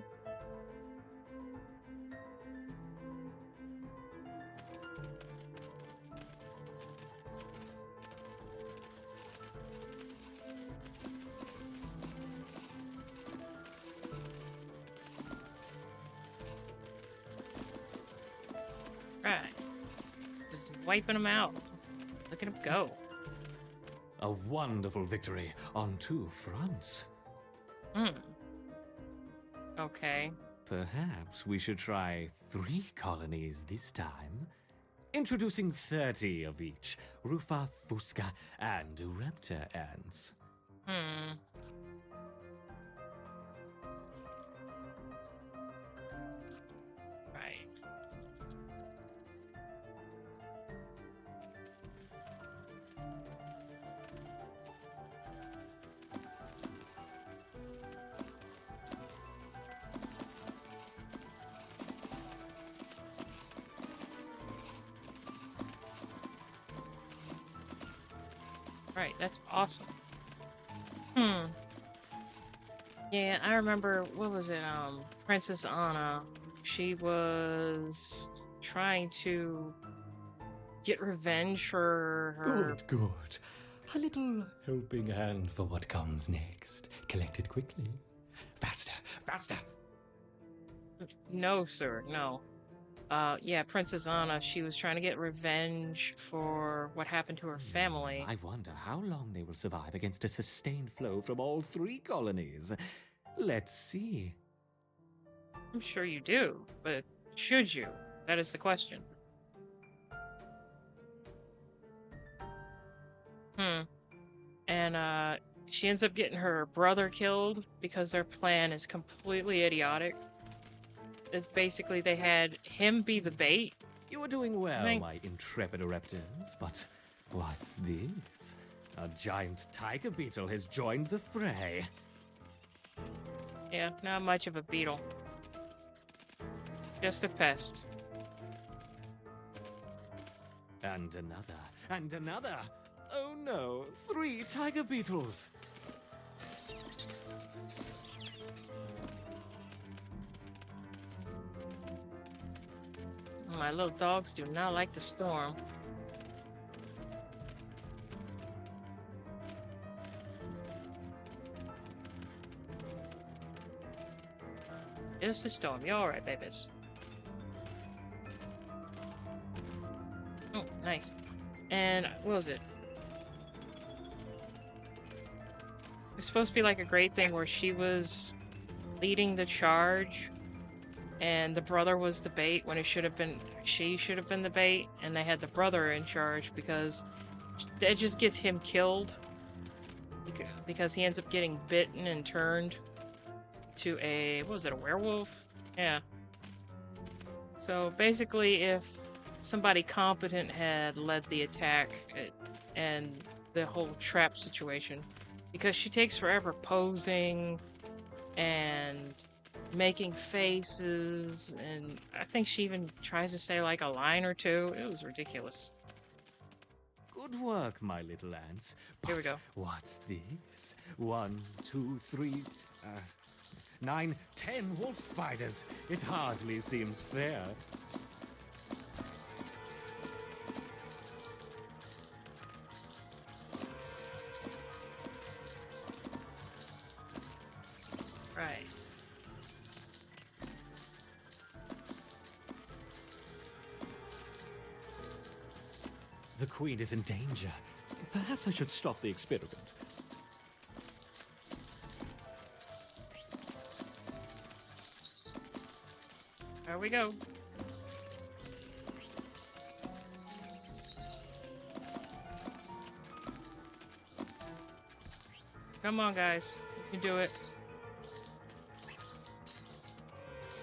Right. Just wiping them out. Look at them go. A wonderful victory on two fronts. Hmm. Okay. Perhaps we should try 3 colonies this time. Introducing 30 of each. Rufa, Fusca, and Raptor ants. Hmm. Right. Right, that's awesome. Hmm. Yeah, I remember, what was it, Princess Anna. She was trying to get revenge for her... Good. A little helping hand for what comes next. Collect it quickly. Faster. No, sir, no. Yeah, Princess Anna, she was trying to get revenge for what happened to her family. I wonder how long they will survive against a sustained flow from all 3 colonies. Let's see. I'm sure you do, but should you? That is the question. And, she ends up getting her brother killed because their plan is completely idiotic. It's basically they had him be the bait. You are doing well, Thank- my intrepid Raptors, but what's this? A giant tiger beetle has joined the fray. Yeah, not much of a beetle. Just a pest. And another. Oh no, 3 tiger beetles. My little dogs do not like the storm. Just a storm. You're alright, babies. Oh, nice. And what was it? It was supposed to be like a great thing where she was leading the charge and the brother was the bait when it should have been she should have been the bait, and they had the brother in charge because that just gets him killed because he ends up getting bitten and turned to a, what was it, a werewolf? Yeah. So basically if somebody competent had led the attack and the whole trap situation, because she takes forever posing and making faces, and I think she even tries to say like a line or two. It was ridiculous. Good work, my little ants. Here we But go. what's this? 1, 2, 3, 9, 10 wolf spiders. It hardly seems fair. Right. The queen is in danger. Perhaps I should stop the experiment. There we go. Come on, guys. You can do it.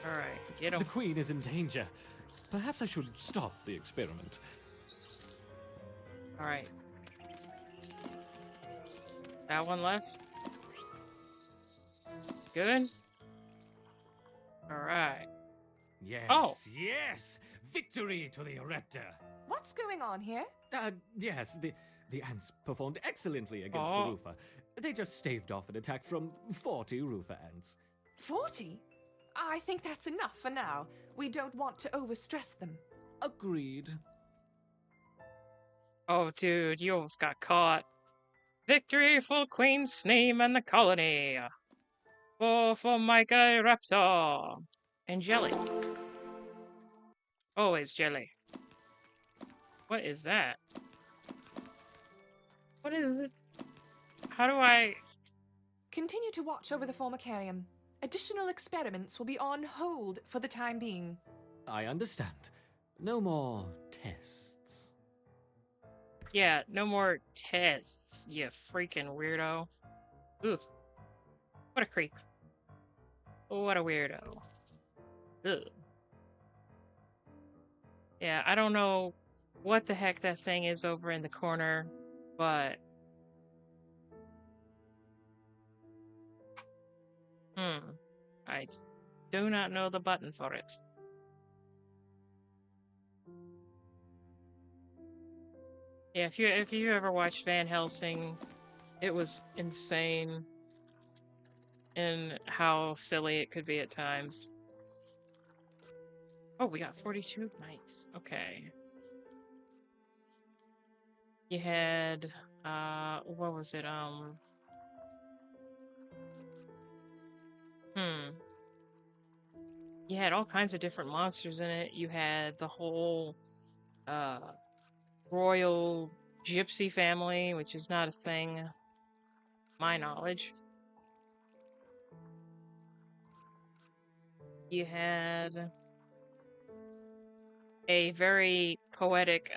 All right, get The him. queen is in danger. Perhaps I should stop the experiment. All right. That one left. Good. All right. Yes, Oh. yes! Victory to the Ereptor! What's going on here? Yes, the ants performed excellently against Oh. the roofer. They just staved off an attack from 40 roofer ants. 40? I think that's enough for now. We don't want to overstress them. Agreed. Oh, dude, you almost got caught. Victory for Queen Sneem and the colony. For Micah Raptor. And Jelly. Always Jelly. What is that? What is it? How do I... Continue to watch over the formicarium. Additional experiments will be on hold for the time being. I understand. No more tests. Yeah, no more tests, you freaking weirdo. Oof. What a creep. What a weirdo. Ugh. Yeah, I don't know what the heck that thing is over in the corner, but... I do not know the button for it. Yeah, if you ever watched Van Helsing, it was insane in how silly it could be at times. Oh, we got 42 knights. Okay. You had what was it? You had all kinds of different monsters in it. You had the whole royal gypsy family, which is not a thing, my knowledge. You had a very poetic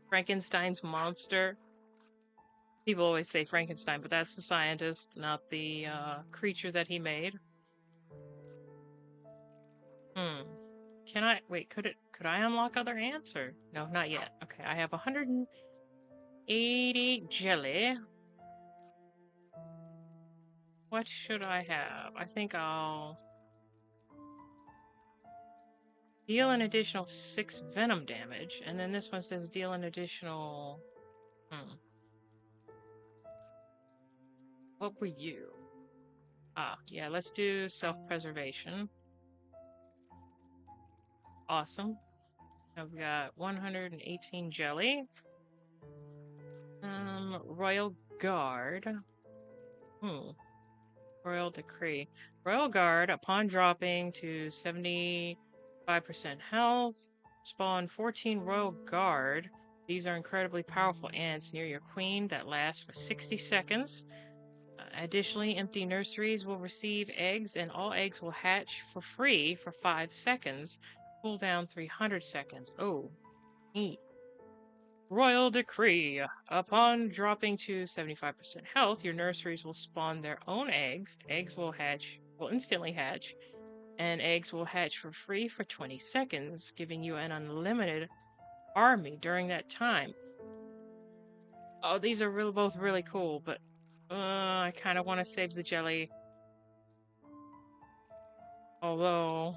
Frankenstein's monster. People always say Frankenstein, but that's the scientist, not the creature that he made. Can I wait? Could I unlock other ants or no? Not yet. Okay, I have 180 jelly. What should I have? I think I'll deal an additional 6 venom damage, and then this one says deal an additional. What were you? Ah, yeah. Let's do self-preservation. Awesome. Now we got 118 jelly. Royal Guard. Royal Decree. Royal Guard, upon dropping to 75% health, spawn 14 Royal Guard. These are incredibly powerful ants near your queen that last for 60 seconds. Additionally, empty nurseries will receive eggs, and all eggs will hatch for free for 5 seconds. Cooldown 300 seconds. Oh, neat. Royal Decree. Upon dropping to 75% health, your nurseries will spawn their own eggs. Eggs will instantly hatch, and eggs will hatch for free for 20 seconds, giving you an unlimited army during that time. Oh, these are both really cool, but I kind of want to save the jelly. Although,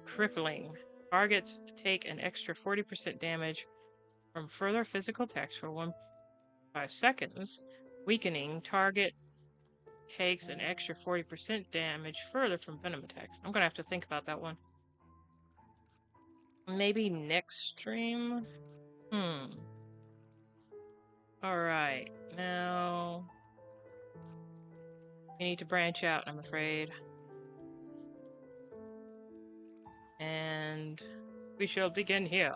crippling. Targets take an extra 40% damage from further physical attacks for 1.5 seconds. Weakening. Target takes an extra 40% damage further from venom attacks. I'm gonna have to think about that one. Maybe next stream? Alright, now... we need to branch out, I'm afraid. And... we shall begin here.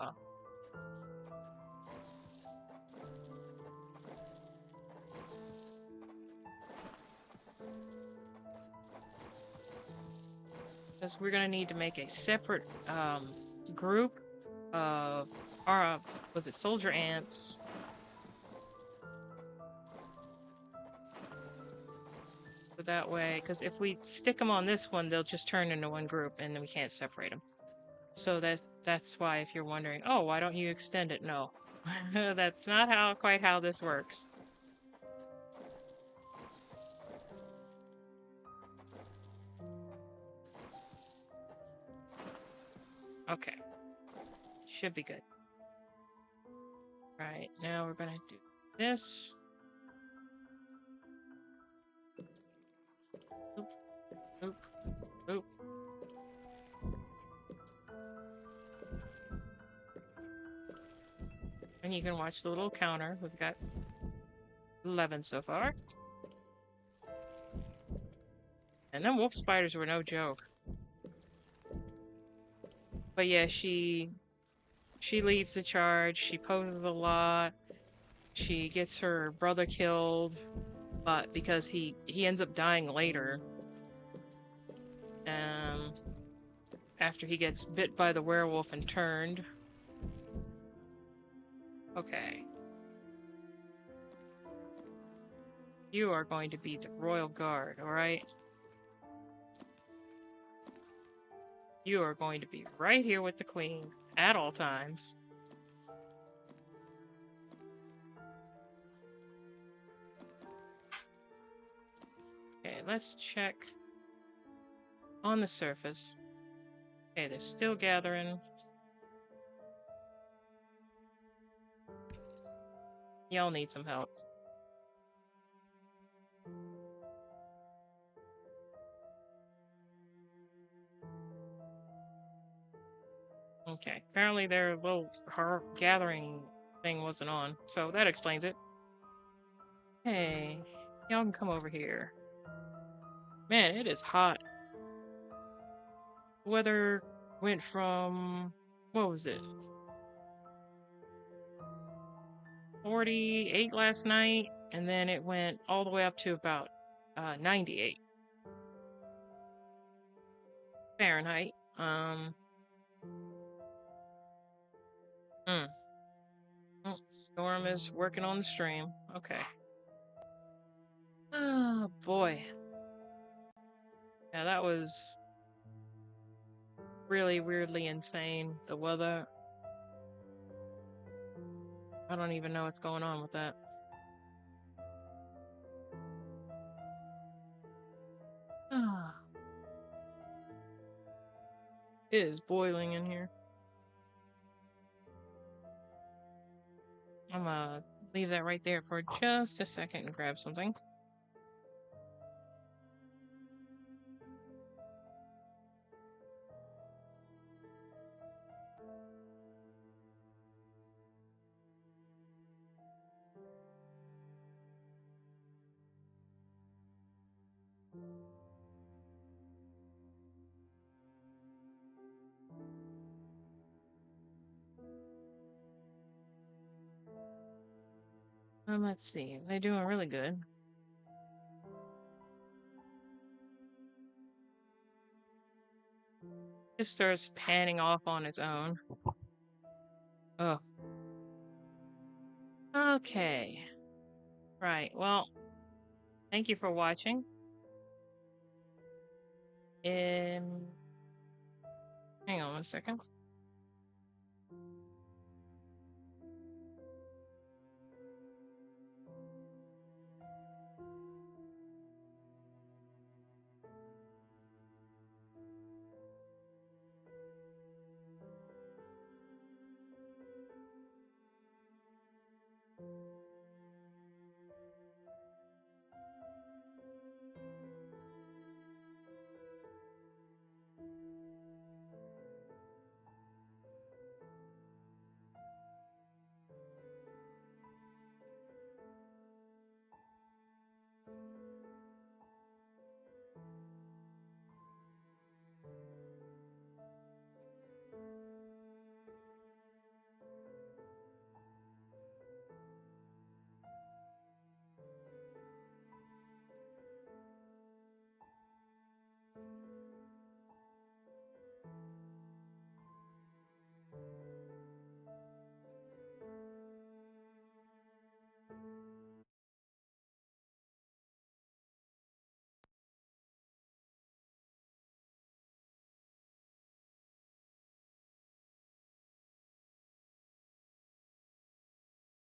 Because we're gonna need to make a separate, group of... was it soldier ants? So that way, because if we stick them on this one, they'll just turn into one group, and then we can't separate them. So that's why, if you're wondering, oh, why don't you extend it? No, that's not quite how this works. Okay, should be good. Right, now we're gonna do this. Oop, oop, oop. And you can watch the little counter. We've got 11 so far. And then wolf spiders were no joke. But yeah, she leads the charge. She poses a lot. She gets her brother killed, but because he ends up dying later. After he gets bit by the werewolf and turned. Okay. You are going to be the Royal Guard, alright? You are going to be right here with the Queen at all times. Okay, let's check on the surface. Okay, they're still gathering. Y'all need some help. Okay, apparently their little gathering thing wasn't on, so that explains it. Hey, y'all can come over here. Man, it is hot. Weather went from, what was it? 48 last night, and then it went all the way up to about 98 Fahrenheit. Storm is working on the stream. Okay. Oh boy. Yeah, that was really weirdly insane. The weather. I don't even know what's going on with that. Ah. It is boiling in here. I'm gonna leave that right there for just a second and grab something. Let's see. They're doing really good. Just starts panning off on its own. Oh. Okay. Right. Well, thank you for watching. Hang on one second.